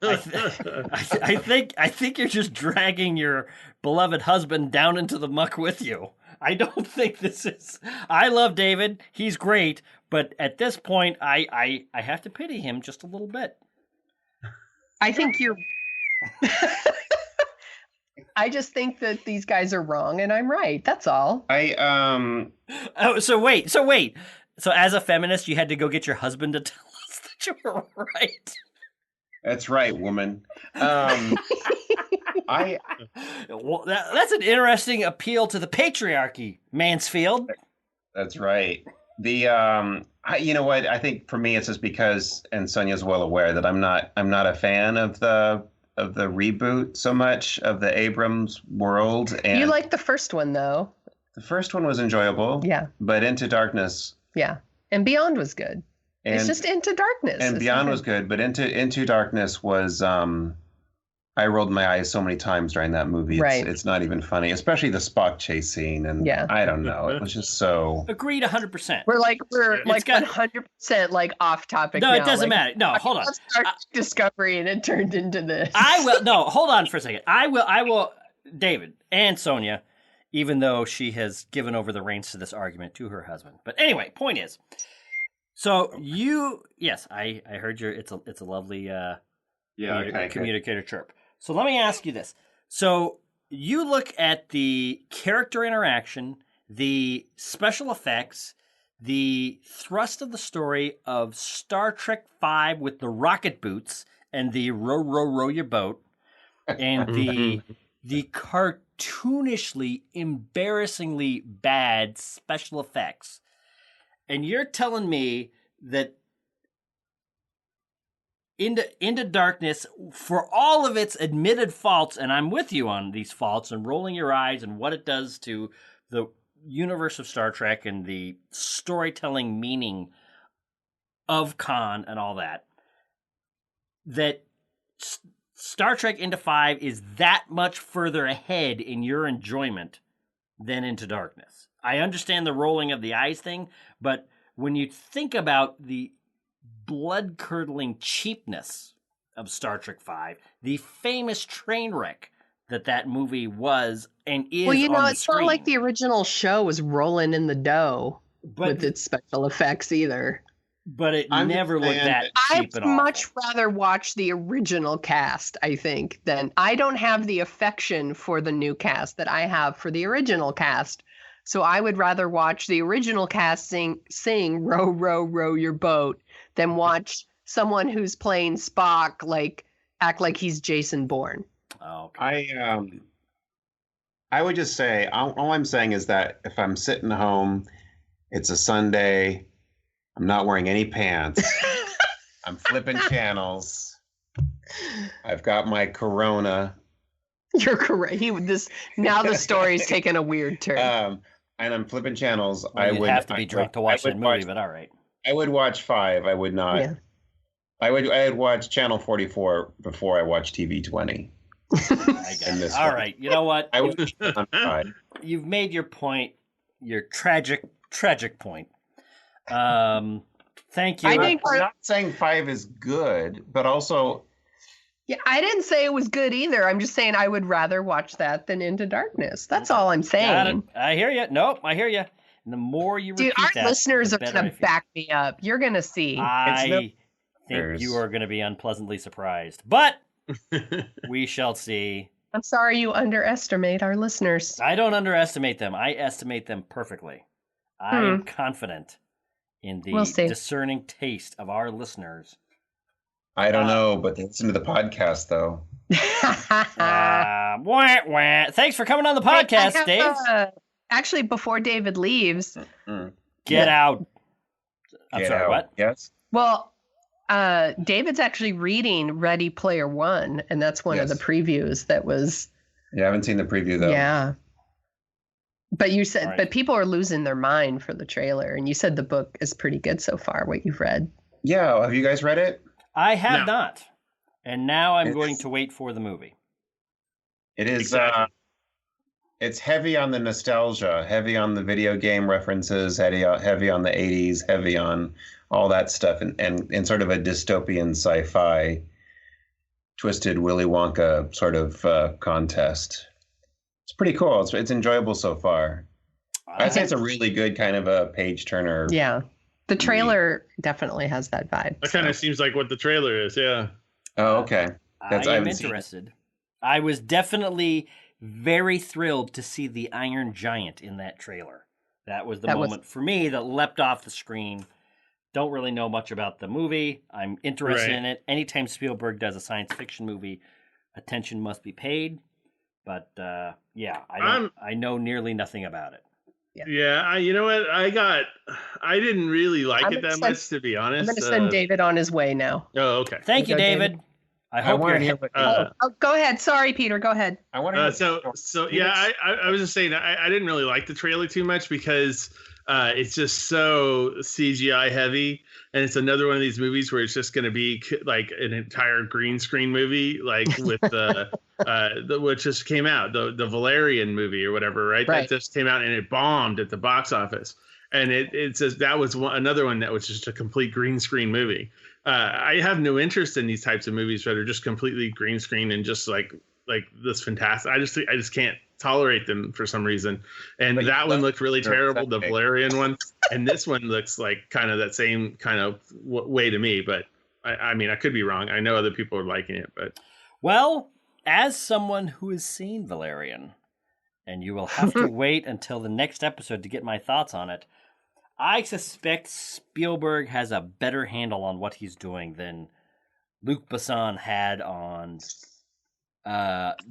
I think you're just dragging your beloved husband down into the muck with you. I don't think this is. I love David; he's great, but at this point, I have to pity him just a little bit. I think you're. I just think that these guys are wrong, and I'm right. That's all. Oh, so wait. So as a feminist, you had to go get your husband to tell us that you were right. That's right, woman. Well, that's an interesting appeal to the patriarchy, Mansfield. That's right. You know what? I think for me, it's just because, and Sonia's well aware that I'm not a fan of the reboot so much of the Abrams world. And you liked the first one, though. The first one was enjoyable. Yeah. But Into Darkness. Yeah, and Beyond was good. It's just Into Darkness. And Beyond was good, but Into Darkness was. I rolled my eyes so many times during that movie. It's not even funny, especially the Spock chase scene. And I don't know, it was just so. Agreed, 100%. We're 100% like off topic. No, now. it doesn't matter. No, hold on. Let's start Discovery, and it turned into this. I will. No, hold on for a second. I will. David and Sonia, even though she has given over the reins to this argument to her husband. But anyway, point is. So yes, I heard it's a lovely communicator chirp. So let me ask you this. So you look at the character interaction, the special effects, the thrust of the story of Star Trek V with the rocket boots and the row your boat, and the cartoonishly, embarrassingly bad special effects. And you're telling me that Into Darkness, for all of its admitted faults, and I'm with you on these faults and rolling your eyes and what it does to the universe of Star Trek and the storytelling meaning of Khan and all that, that Star Trek Into 5 is that much further ahead in your enjoyment than Into Darkness. I understand the rolling of the eyes thing, but when you think about the blood-curdling cheapness of Star Trek V, the famous train wreck that movie was and is on the it's screen. not like the original show was rolling in the dough with its special effects either. But it never looked that cheap at all. I'd much rather watch the original cast, I think, than I don't have the affection for the new cast that I have for the original cast. So I would rather watch the original cast sing "Row, row, row your boat" than watch someone who's playing Spock act like he's Jason Bourne. Oh, okay. I would just say all I'm saying is that if I'm sitting home, it's a Sunday, I'm not wearing any pants, I'm flipping channels, I've got my Corona. You're correct. Now the story's taken a weird turn. And I'm flipping channels. Well, you'd have to be drunk to watch that movie, but all right. I would watch 5. I would not. Yeah. I would watch Channel 44 before I watch TV 20. I guess. All right. You know what? I would. You've made your point. Your tragic point. Thank you. I'm not saying 5 is good, but also. Yeah, I didn't say it was good either. I'm just saying I would rather watch that than Into Darkness. That's all I'm saying. I hear you. Nope, I hear you. And the more you repeat that, our listeners are going to back me up. You're going to see. I think you are going to be unpleasantly surprised. But we shall see. I'm sorry you underestimate our listeners. I don't underestimate them. I estimate them perfectly. I am confident in the discerning taste of our listeners. I don't know, but they listen to the podcast, though. Wah, wah. Thanks for coming on the podcast, Dave. Actually, before David leaves... Get out. I'm sorry, what? Yes? Well, David's actually reading Ready Player One, and that's one of the previews that was... Yeah, I haven't seen the preview, though. Yeah. But you said, but people are losing their mind for the trailer, and you said the book is pretty good so far, what you've read. Yeah, have you guys read it? I have not, and now I'm going to wait for the movie. It is. It's heavy on the nostalgia, heavy on the video game references, heavy on the 80s, heavy on all that stuff, and sort of a dystopian sci-fi, twisted Willy Wonka sort of contest. It's pretty cool. It's enjoyable so far. I'd say it's a really good kind of a page turner. Yeah. The trailer definitely has that vibe. That kind of seems like what the trailer is, yeah. Oh, okay. I am interested. I was definitely very thrilled to see the Iron Giant in that trailer. That was the moment for me that leapt off the screen. Don't really know much about the movie. I'm interested in it. Anytime Spielberg does a science fiction movie, attention must be paid. But I know nearly nothing about it. Yeah, you know what? I didn't really like it that much, to be honest. I'm going to send David on his way now. Oh, okay. Thank you, David. I hope you're here. Go ahead. Sorry, Peter. Go ahead. I want to. I was just saying I didn't really like the trailer too much because it's just so CGI heavy, and it's another one of these movies where it's just going to be like an entire green screen movie, like with the what just came out, the Valerian movie or whatever, right? That just came out and it bombed at the box office, and it says that was another one that was just a complete green screen movie. I have no interest in these types of movies that are just completely green screen and just like this fantastic. I just can't tolerate them for some reason. And that one looked really terrible, the Valerian one, and this one looks like kind of that same kind of way to me. But I mean, I could be wrong. I know other people are liking it, but well, as someone who has seen Valerian, and you will have to wait until the next episode to get my thoughts on it. I suspect Spielberg has a better handle on what he's doing than Luc Besson had on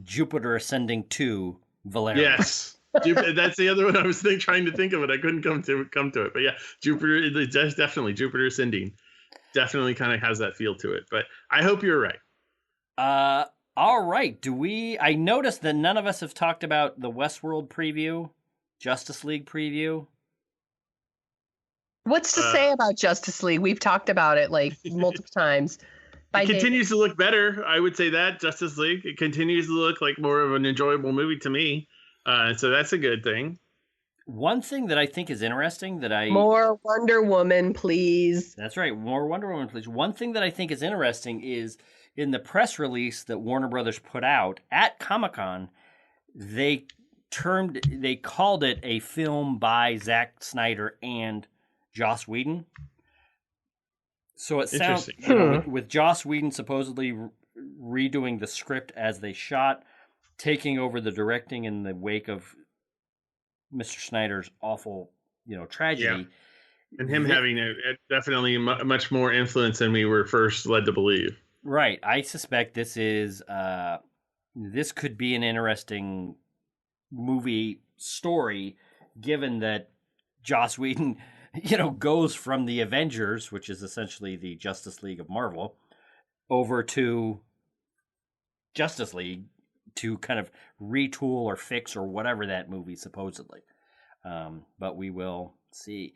Jupiter Ascending 2 Valerian. Yes. That's the other one I was trying to think of it. I couldn't come to it. But yeah, Jupiter Ascending definitely kind of has that feel to it. But I hope you're right. All right. I noticed that none of us have talked about the Westworld preview, Justice League preview. What's to say about Justice League? We've talked about it like multiple times. It continues to look better. I would say that Justice League. It continues to look like more of an enjoyable movie to me. So that's a good thing. One thing that I think is interesting more Wonder Woman, please. That's right. More Wonder Woman, please. One thing that I think is interesting is in the press release that Warner Brothers put out at Comic-Con, they called it a film by Zack Snyder and Joss Whedon. So it sounds with Joss Whedon supposedly redoing the script as they shot, taking over the directing in the wake of Mr. Snyder's awful, tragedy. And him having definitely much more influence than we were first led to believe. Right. I suspect this is this could be an interesting movie story, given that Joss Whedon, goes from the Avengers, which is essentially the Justice League of Marvel, over to Justice League to kind of retool or fix or whatever that movie supposedly. But we will see.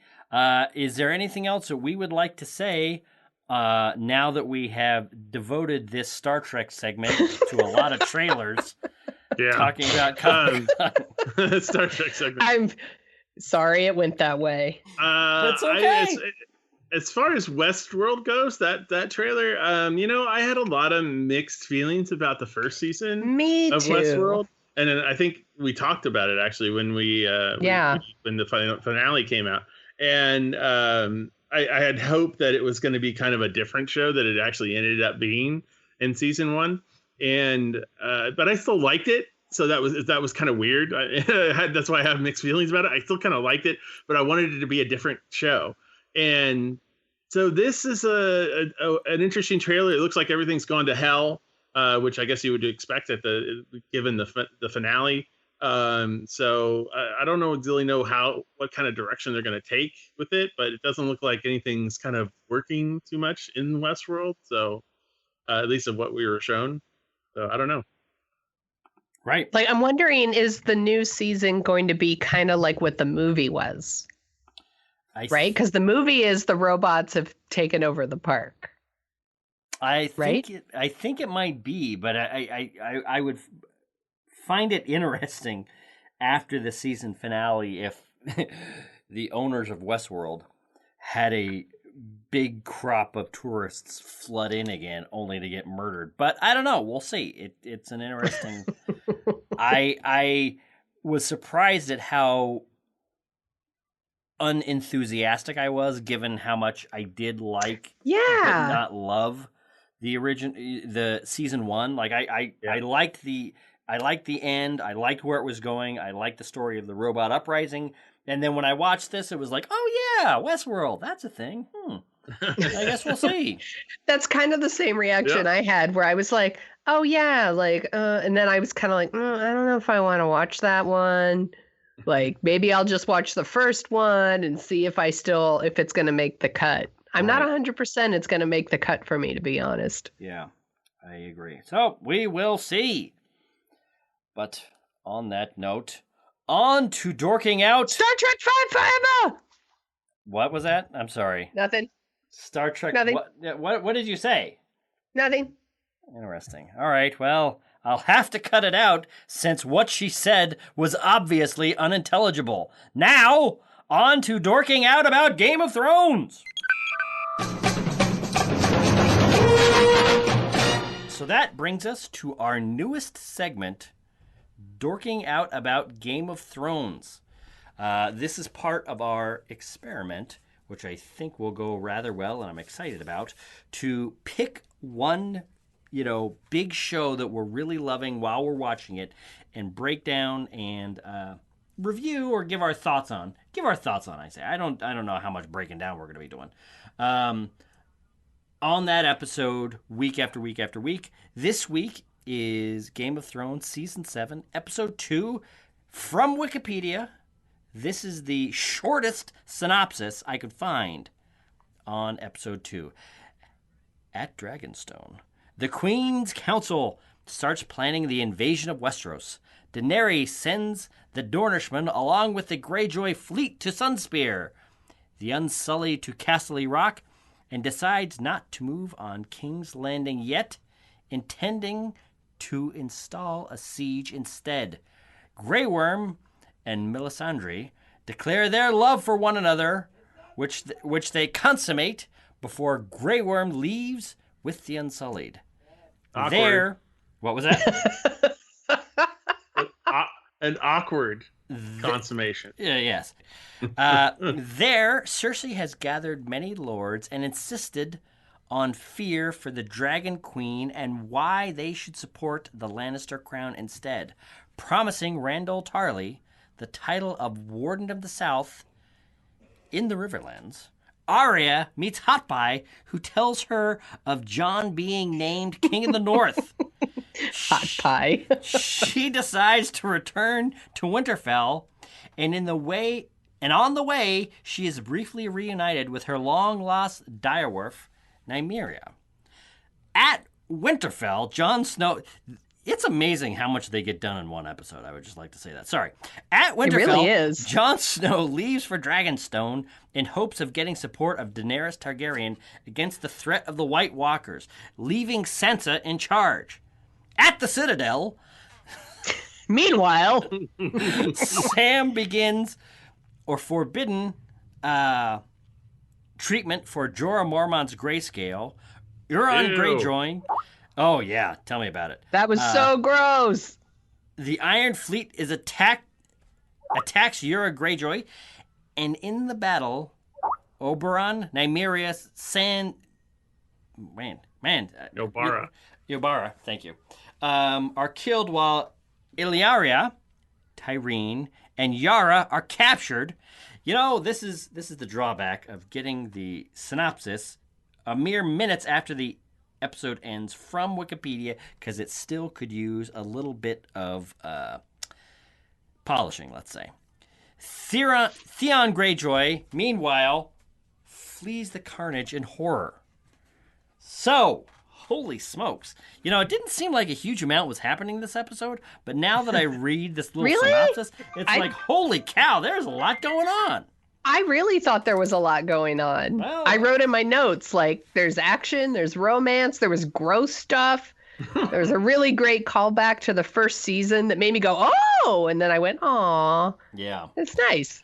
Is there anything else that we would like to say now that we have devoted this Star Trek segment to a lot of trailers? Talking about Star Trek segment. I'm sorry it went that way. That's okay. As far as Westworld goes, that trailer, I had a lot of mixed feelings about the first season of Westworld. And then I think we talked about it actually when when the finale came out. And I had hoped that it was going to be kind of a different show that it actually ended up being in season 1. And but I still liked it. So that was kind of weird. That's why I have mixed feelings about it. I still kind of liked it, but I wanted it to be a different show. And so this is an interesting trailer. It looks like everything's gone to hell, which I guess you would expect given the finale. So I don't really know what kind of direction they're going to take with it, but it doesn't look like anything's kind of working too much in Westworld. So at least of what we were shown. So I don't know. Right. Like, I'm wondering, is the new season going to be kind of like what the movie was? Right? Because the movie is the robots have taken over the park. I think it might be, but I would find it interesting after the season finale if the owners of Westworld had a big crop of tourists flood in again only to get murdered. But I don't know. We'll see. It's an interesting... I was surprised at how unenthusiastic I was, given how much I did like but not love the season 1. Like I liked the end. I liked where it was going. I liked the story of the robot uprising. And then when I watched this, it was like, oh yeah, Westworld, that's a thing. I guess we'll see. That's kind of the same reaction I had, where I was like, oh yeah, like, and then I was kind of like, I don't know if I want to watch that one. Like, maybe I'll just watch the first one and see if it's going to make the cut. I'm not 100% it's going to make the cut for me, to be honest. Yeah, I agree. So we will see. But on that note, on to Dorking Out. Star Trek Forever! What was that? I'm sorry. Nothing. Star Trek. Nothing. What did you say? Nothing. Interesting. All right. Well, I'll have to cut it out since what she said was obviously unintelligible. Now, on to Dorking Out About Game of Thrones. So that brings us to our newest segment, Dorking Out About Game of Thrones. This is part of our experiment, which I think will go rather well and I'm excited about, to pick one, big show that we're really loving while we're watching it and break down and review or give our thoughts on. I say. I don't know how much breaking down we're going to be doing. On that episode, week after week after week. This week is Game of Thrones Season 7, Episode 2 from Wikipedia. This is the shortest synopsis I could find on Episode 2. At Dragonstone, the Queen's Council starts planning the invasion of Westeros. Daenerys sends the Dornishmen along with the Greyjoy fleet to Sunspear, the Unsullied to Castle Rock, and decides not to move on King's Landing yet, intending to install a siege instead. Grey Worm and Melisandre declare their love for one another, which they consummate before Grey Worm leaves with the Unsullied. Awkward. What was that? An awkward consummation. Yes. There, Cersei has gathered many lords and insisted on fear for the Dragon Queen and why they should support the Lannister crown instead, promising Randall Tarley, the title of Warden of the South in the Riverlands, Arya meets Hot Pie, who tells her of Jon being named King of the North. Hot Pie. She decides to return to Winterfell, and on the way, she is briefly reunited with her long-lost direwolf, Nymeria. At Winterfell, Jon Snow... It's amazing how much they get done in one episode. I would just like to say that. Sorry. At Winterfell, It really is. Jon Snow leaves for Dragonstone in hopes of getting support of Daenerys Targaryen against the threat of the White Walkers, leaving Sansa in charge. At the Citadel... Meanwhile... Sam begins... or forbidden treatment for Jorah Mormont's grayscale. Euron Ew. Greyjoy. Oh, yeah. Tell me about it. That was so gross. The Iron Fleet attacks Euron Greyjoy, and in the battle, Oberyn, Nymeria, Yobara, thank you, are killed while Illyria, Tyrene, and Yara are captured. You know, this is the drawback of getting the synopsis a mere minutes after the episode ends from Wikipedia, because it still could use a little bit of polishing, let's say. Theon Greyjoy, meanwhile, flees the carnage in horror. So, holy smokes. You know, it didn't seem like a huge amount was happening this episode, but now that I read this little Really? synopsis, it's like, holy cow, there's a lot going on. I really thought there was a lot going on. Well, I wrote in my notes, like, there's action, there's romance, there was gross stuff. There was a really great callback to the first season that made me go, oh! And then I went, aw. Yeah. It's nice.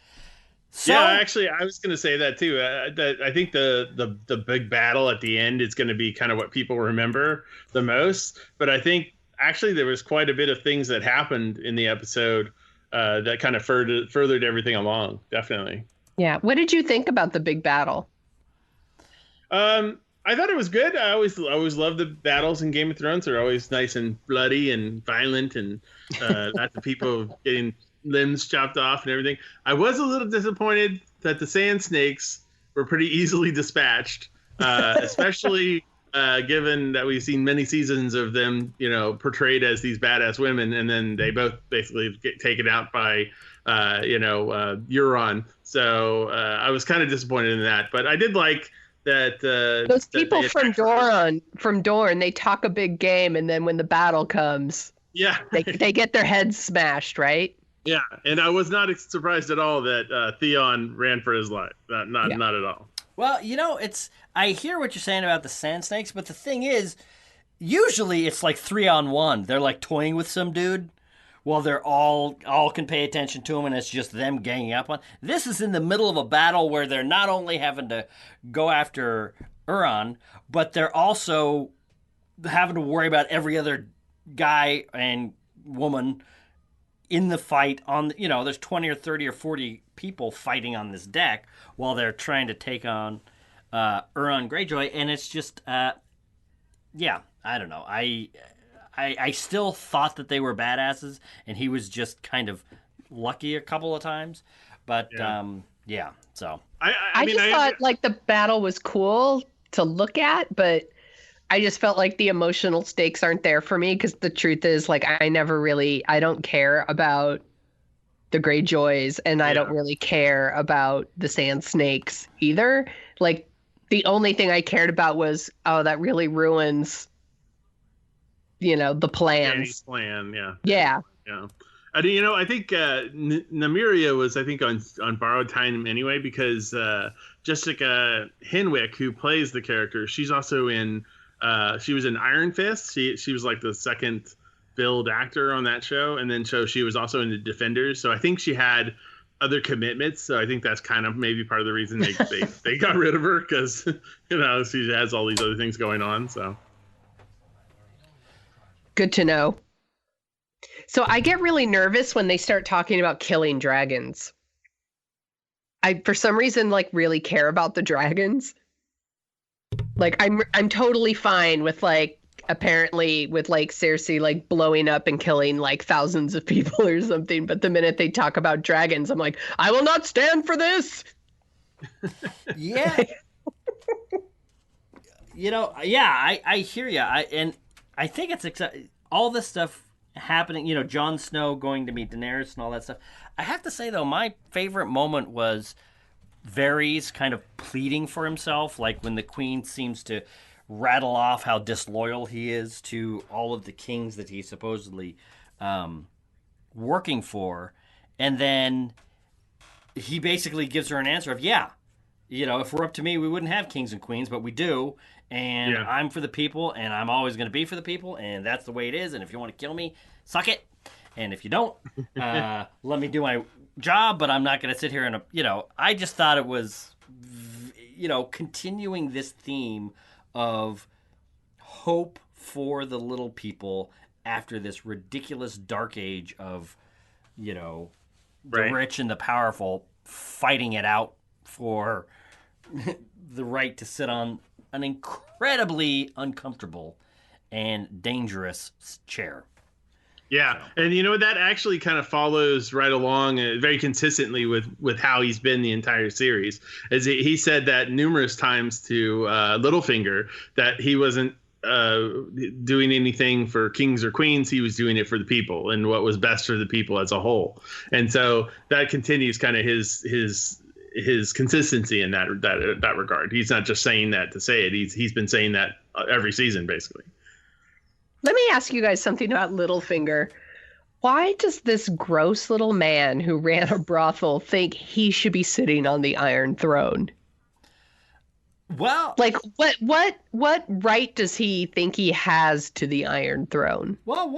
So, yeah, actually, I was going to say that too. That I think the big battle at the end is going to be kind of what people remember the most. But I think actually there was quite a bit of things that happened in the episode that kind of furthered everything along. Definitely. Yeah. What did you think about the big battle? I thought it was good. I always love the battles in Game of Thrones. They're always nice and bloody and violent, and lots of people getting limbs chopped off and everything. I was a little disappointed that the sand snakes were pretty easily dispatched, especially given that we've seen many seasons of them, you know, portrayed as these badass women, and then they both basically get taken out by, Euron. So I was kind of disappointed in that, but I did like that. Those people from Dorne, they talk a big game, and then when the battle comes, yeah, they get their heads smashed, right? Yeah, and I was not surprised at all that Theon ran for his life. Not at all. well, you know, I hear what you're saying about the sand snakes, but the thing is, usually it's like 3-on-1. They're like toying with some dude while they're all can pay attention to him, and it's just them ganging up on. This is in the middle of a battle where they're not only having to go after Euron, but they're also having to worry about every other guy and woman in the fight on, you know, there's 20 or 30 or 40 people fighting on this deck while they're trying to take on Euron Greyjoy, and it's just, I don't know. I still thought that they were badasses, and he was just kind of lucky a couple of times, but so. I just thought like the battle was cool to look at, but I just felt like the emotional stakes aren't there for me, because the truth is, like, I don't care about the Greyjoys, and I don't really care about the Sand Snakes either. Like, the only thing I cared about was, oh, that really ruins, you know, the plans. Danny's plan, yeah. Yeah. Yeah. I think Nymeria was, on borrowed time anyway, because Jessica Henwick, who plays the character, she's also in, she was in Iron Fist. She was like the second billed actor on that show. And then she was also in The Defenders. So I think she had other commitments. So I think that's kind of maybe part of the reason they got rid of her, because, you know, she has all these other things going on. So. Good to know. So I get really nervous when they start talking about killing dragons. I, for some reason, like, really care about the dragons. Like, I'm totally fine with, like, apparently with like Cersei like blowing up and killing like thousands of people or something. But the minute they talk about dragons, I'm like, I will not stand for this. Yeah. I hear you. I think it's all this stuff happening, Jon Snow going to meet Daenerys and all that stuff. I have to say, though, my favorite moment was Varys kind of pleading for himself, like when the queen seems to rattle off how disloyal he is to all of the kings that he's supposedly working for. And then he basically gives her an answer of, if we're up to me, we wouldn't have kings and queens, but we do. And I'm for the people, and I'm always going to be for the people, and that's the way it is. And if you want to kill me, suck it. And if you don't, let me do my job, but I'm not going to sit here and, I just thought it was, continuing this theme of hope for the little people after this ridiculous dark age of, the rich and the powerful fighting it out for the right to sit on an incredibly uncomfortable and dangerous chair. Yeah, and that actually kind of follows right along very consistently with how he's been the entire series. As he said that numerous times to Littlefinger that he wasn't doing anything for kings or queens. He was doing it for the people and what was best for the people as a whole. And so that continues kind of his consistency in that regard. He's not just saying that to say it. He's been saying that every season, basically. Let me ask you guys something about Littlefinger. Why does this gross little man who ran a brothel think he should be sitting on the Iron Throne? Well, like what right does he think he has to the Iron Throne? Well,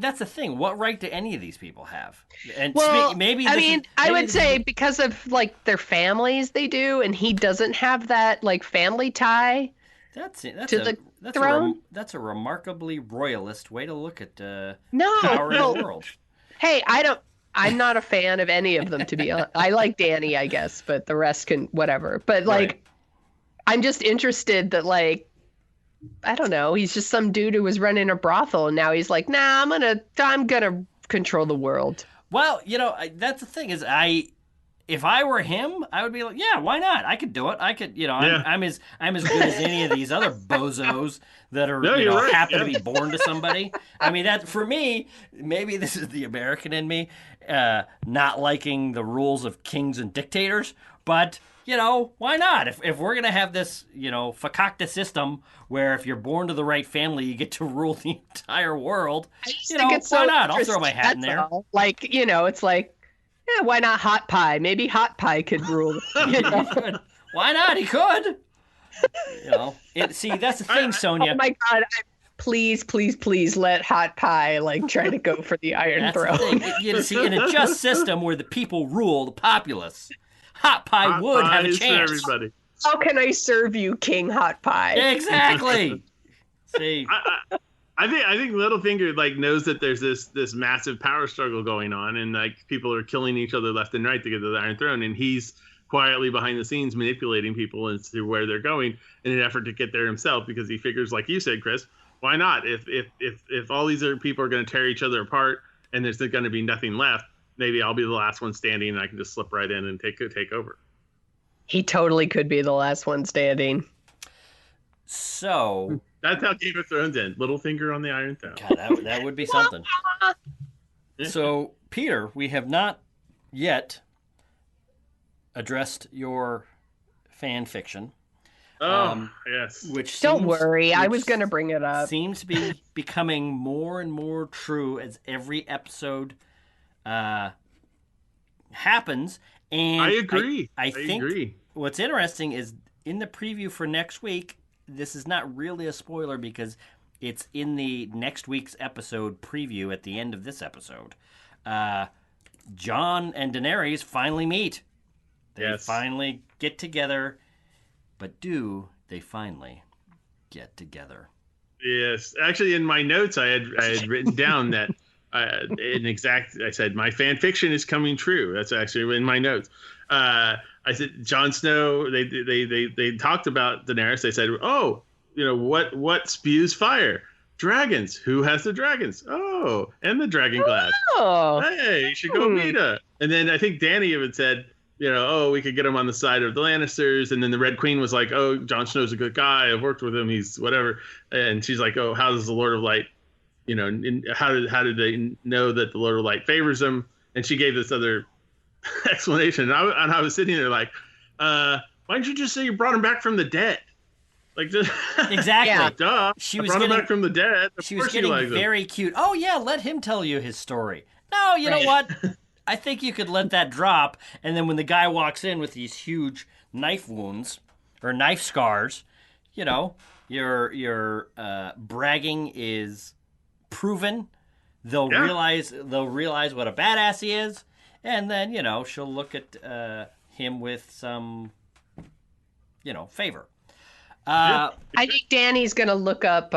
that's the thing. What right do any of these people have? And I would say because of like their families, they do, and he doesn't have that like family tie. That's the throne. That's a remarkably royalist way to look at power in the world. Hey, I'm not a fan of any of them, to be honest. I like Danny, I guess, but the rest can whatever. But like. Right. I'm just interested that, like, I don't know, he's just some dude who was running a brothel, and now he's like, nah, I'm gonna control the world. Well, that's the thing is, if I were him, I would be like, yeah, why not? I could do it. I could, I'm as good as any of these other bozos that are happen to be born to somebody. I mean, that for me, maybe this is the American in me, not liking the rules of kings and dictators, but. Why not? If we're going to have this, fakakta system where if you're born to the right family, you get to rule the entire world, why not? I'll throw my hat in there. All. Like, it's like, yeah, why not hot pie? Maybe hot pie could rule. Why not? He could. See, that's the thing, Sonia. Oh, my God. Please let hot pie, like, try to go for the Iron Throne. See, in a just system where the people rule the populace, hot pie would have a chance. For everybody. How can I serve you, King Hot Pie? Exactly. See, I think Littlefinger like knows that there's this massive power struggle going on, and like people are killing each other left and right to get to the Iron Throne, and he's quietly behind the scenes manipulating people as to where they're going in an effort to get there himself, because he figures, like you said, Chris, why not? If all these other people are going to tear each other apart and there's going to be nothing left, maybe I'll be the last one standing and I can just slip right in and take over. He totally could be the last one standing. So that's how Game of Thrones ends. Littlefinger on the Iron Throne. God, that would be something. So, Peter, we have not yet addressed your fan fiction. Oh, yes. Don't worry, I was going to bring it up. Seems to be becoming more and more true as every episode happens, and I agree. I think what's interesting is in the preview for next week, this is not really a spoiler because it's in the next week's episode preview at the end of this episode. Jon and Daenerys finally meet. They finally get together, but do they finally get together? Yes. Actually, in my notes, I had written down that I said, my fan fiction is coming true. That's actually in my notes. I said, Jon Snow, they talked about Daenerys. They said, oh, what spews fire? dragons. Who has the dragons? Oh, and the dragon glass. Oh, Hey, you should go meet her. And then I think Danny even said, oh, we could get him on the side of the Lannisters. And then the Red Queen was like, oh, Jon Snow's a good guy. I've worked with him. He's whatever. And she's like, oh, how does the Lord of Light, how did they know that the Lord of Light favors him? And she gave this other explanation. And I was sitting there like, why didn't you just say you brought him back from the dead? Like, just Exactly. Yeah. duh. She I was brought him getting- back from the dead. Of She was course you getting like him. very cute. Oh, yeah, let him tell you his story. No, you know what? I think you could let that drop. And then when the guy walks in with these huge knife wounds or knife scars, your bragging is proven. They'll realize what a badass he is. And then, she'll look at him with some, favor. I think Danny's going to look up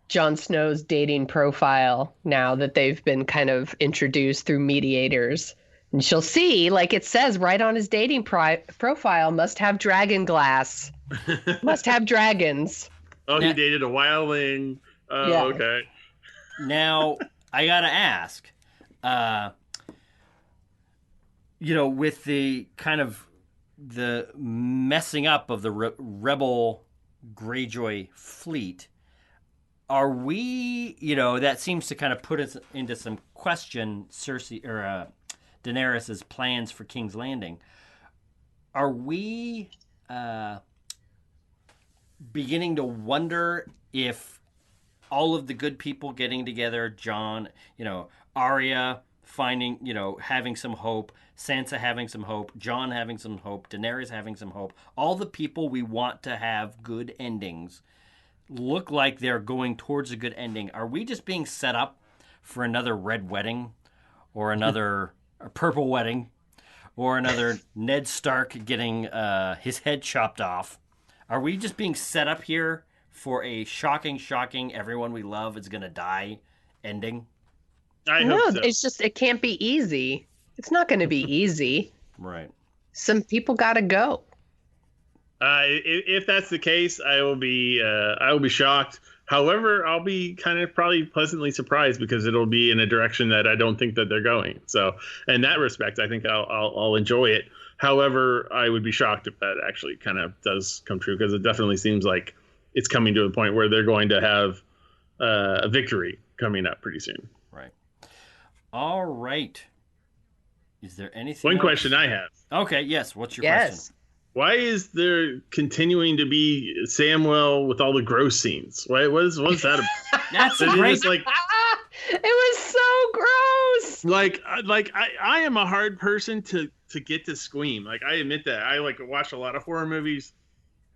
Jon Snow's dating profile now that they've been kind of introduced through mediators. And she'll see, like it says right on his dating profile, must have dragon glass. Must have dragons. Oh, he dated a wildling. Oh, Yeah. okay. Now, I got to ask, with the kind of the messing up of the rebel Greyjoy fleet, are we, that seems to kind of put us into some question, Cersei or Daenerys's plans for King's Landing. Are we beginning to wonder if all of the good people getting together, Jon, Arya finding, having some hope, Sansa having some hope, Jon having some hope, Daenerys having some hope, all the people we want to have good endings look like they're going towards a good ending. Are we just being set up for another red wedding or another purple wedding or another Ned Stark getting his head chopped off? Are we just being set up here for a shocking, everyone we love is going to die ending? I No, hope so. it's just, it can't be easy. It's not going to be easy. Right. Some people got to go. If that's the case, I will be shocked. However, I'll be kind of probably pleasantly surprised because it'll be in a direction that I don't think that they're going. So, in that respect, I think I'll enjoy it. However, I would be shocked if that actually kind of does come true because it definitely seems like it's coming to a point where they're going to have a victory coming up pretty soon. Right. All right. Is there anything One else? question I have. Okay, yes. What's your question? Yes. Why is there continuing to be Samwell with all the gross scenes? What's that about? That's a They're great... just like, It was so gross. I am a hard person to get to squeam. Like, I admit that. I watch a lot of horror movies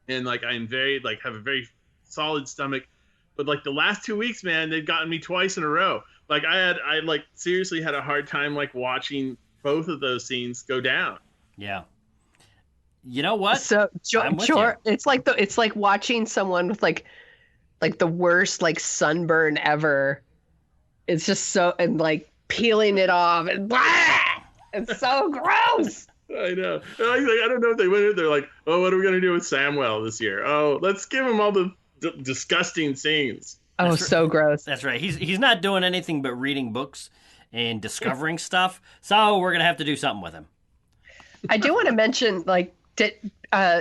and I'm very have a very solid stomach. But the last 2 weeks, man, they've gotten me twice in a row. I seriously had a hard time watching both of those scenes go down. Yeah. You know what? So I'm with you. it's like watching someone with like the worst sunburn ever. It's just so, and peeling it off and blah! It's so gross. I know. I don't know if they went in there oh, what are we going to do with Samwell this year? Oh, let's give him all the disgusting scenes. Oh, That's so gross. That's right. He's not doing anything but reading books and discovering stuff. So we're going to have to do something with him. I do want to mention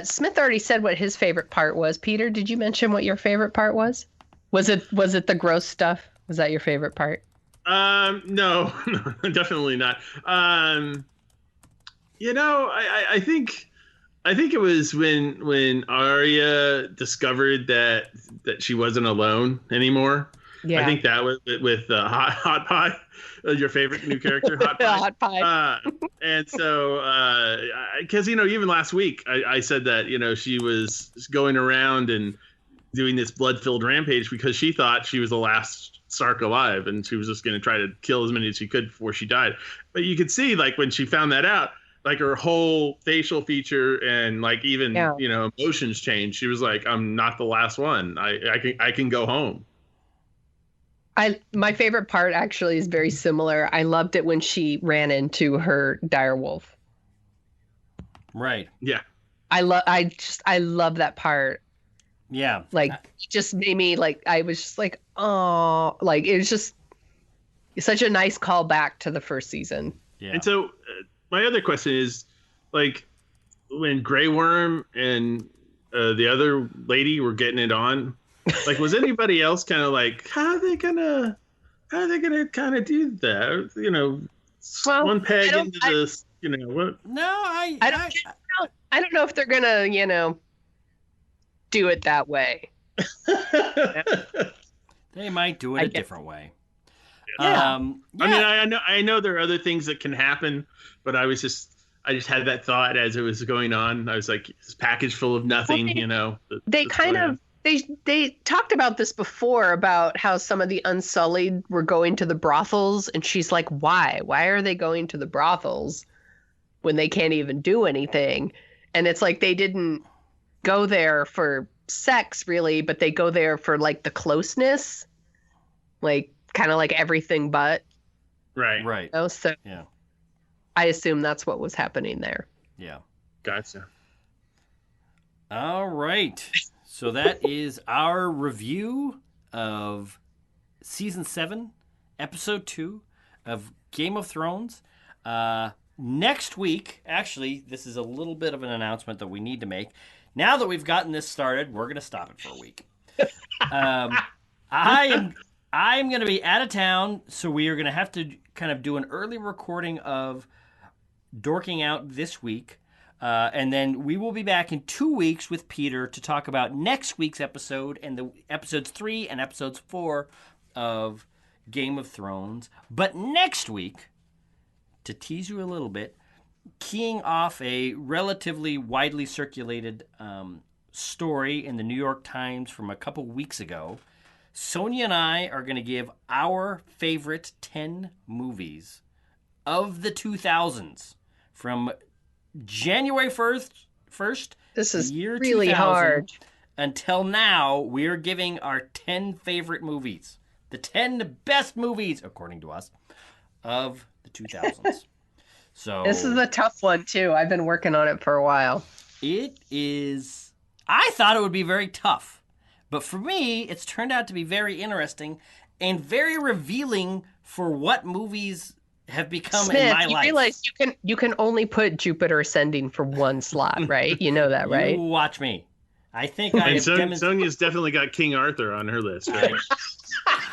Smith already said what his favorite part was. Peter, did you mention what your favorite part was? Was it the gross stuff? Was that your favorite part? No, definitely not. I think it was when Arya discovered that she wasn't alone anymore. Yeah. I think that was with Hot Pie, your favorite new character, Hot Pie. Hot Pie. And so, because even last week I said that she was going around and doing this blood-filled rampage because she thought she was the last Stark alive, and she was just going to try to kill as many as she could before she died. But you could see, when she found that out, her whole facial feature and even emotions changed. She was like, "I'm not the last one. I can go home." My favorite part actually is very similar. I loved it when she ran into her direwolf. Right. Yeah. I love that part. Yeah. Like, it just made me like, I was just like, oh, like it was just such a nice callback to the first season. Yeah. And so my other question is, like, when Grey Worm and the other lady were getting it on, like, was anybody else kind of like, how are they gonna kind of do that? You know, Well, one peg into this, you know, what? No, I don't know if they're gonna, do it that way. They might do it a different way. Yeah. I mean, I know there are other things that can happen, but I just had that thought as it was going on. I was like, this package full of nothing, They talked about this before, about how some of the Unsullied were going to the brothels, and she's like, why? Why are they going to the brothels when they can't even do anything? And it's like they didn't go there for sex, really, but they go there for, like, the closeness. Like, kind of like everything but. Right. So yeah. I assume that's what was happening there. Yeah. Gotcha. All right. So that is our review of Season 7, Episode 2 of Game of Thrones. Next week, actually, this is a little bit of an announcement that we need to make. Now that we've gotten this started, we're going to stop it for a week. I'm going to be out of town, so we are going to have to kind of do an early recording of Dorking Out this week. And then we will be back in 2 weeks with Peter to talk about next week's episode and the episodes 3 and episodes 4 of Game of Thrones. But next week, to tease you a little bit, keying off a relatively widely circulated story in the New York Times from a couple weeks ago, Sonia and I are going to give our favorite 10 movies of the 2000s from January 1st, this is year really 2000, hard. Until now, we're giving our 10 favorite movies, the 10 best movies, according to us, of the 2000s. So This is a tough one, too. I've been working on it for a while. it is. I thought it would be very tough, but for me, it's turned out to be very interesting and very revealing for what movies have become Smith, in my you life. realize you can only put Jupiter Ascending for one slot, right? You know that, right? You watch me. I think I And have demonstrated. Sonia's definitely got King Arthur on her list, right?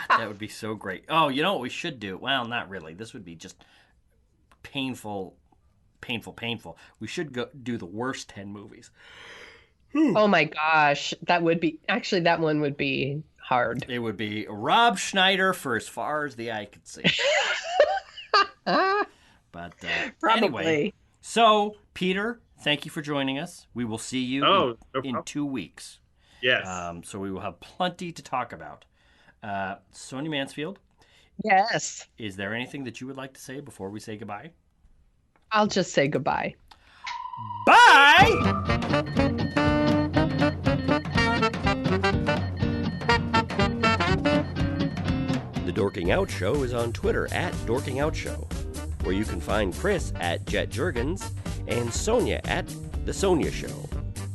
That would be so great. Oh, you know what we should do? Well, not really. This would be just painful. We should go do the worst 10 movies. Oh my gosh, that one would be hard. It would be Rob Schneider for As Far as the Eye Could See. But Probably. anyway, so Peter, thank you for joining us. We will see you No in problem. 2 weeks. Yes. So we will have plenty to talk about. Sonia Mansfield, Yes. is there anything that you would like to say before we say goodbye? I'll just say goodbye. Bye! The Dorking Out Show is on Twitter at Dorking Out Show, where you can find Chris at Jet Jurgens and Sonia at The Sonia Show.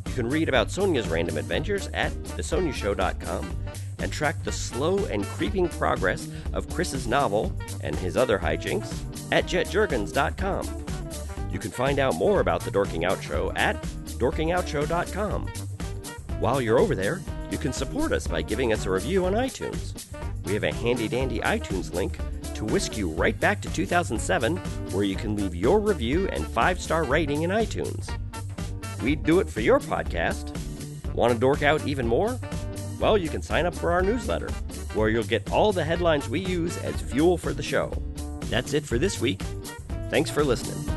You can read about Sonia's random adventures at thesoniashow.com and track the slow and creeping progress of Chris's novel and his other hijinks at jetjurgens.com. You can find out more about The Dorking Out Show at dorkingoutshow.com. While you're over there, you can support us by giving us a review on iTunes. We have a handy-dandy iTunes link to whisk you right back to 2007, where you can leave your review and 5-star rating in iTunes. We'd do it for your podcast. Want to dork out even more? Well, you can sign up for our newsletter, where you'll get all the headlines we use as fuel for the show. That's it for this week. Thanks for listening.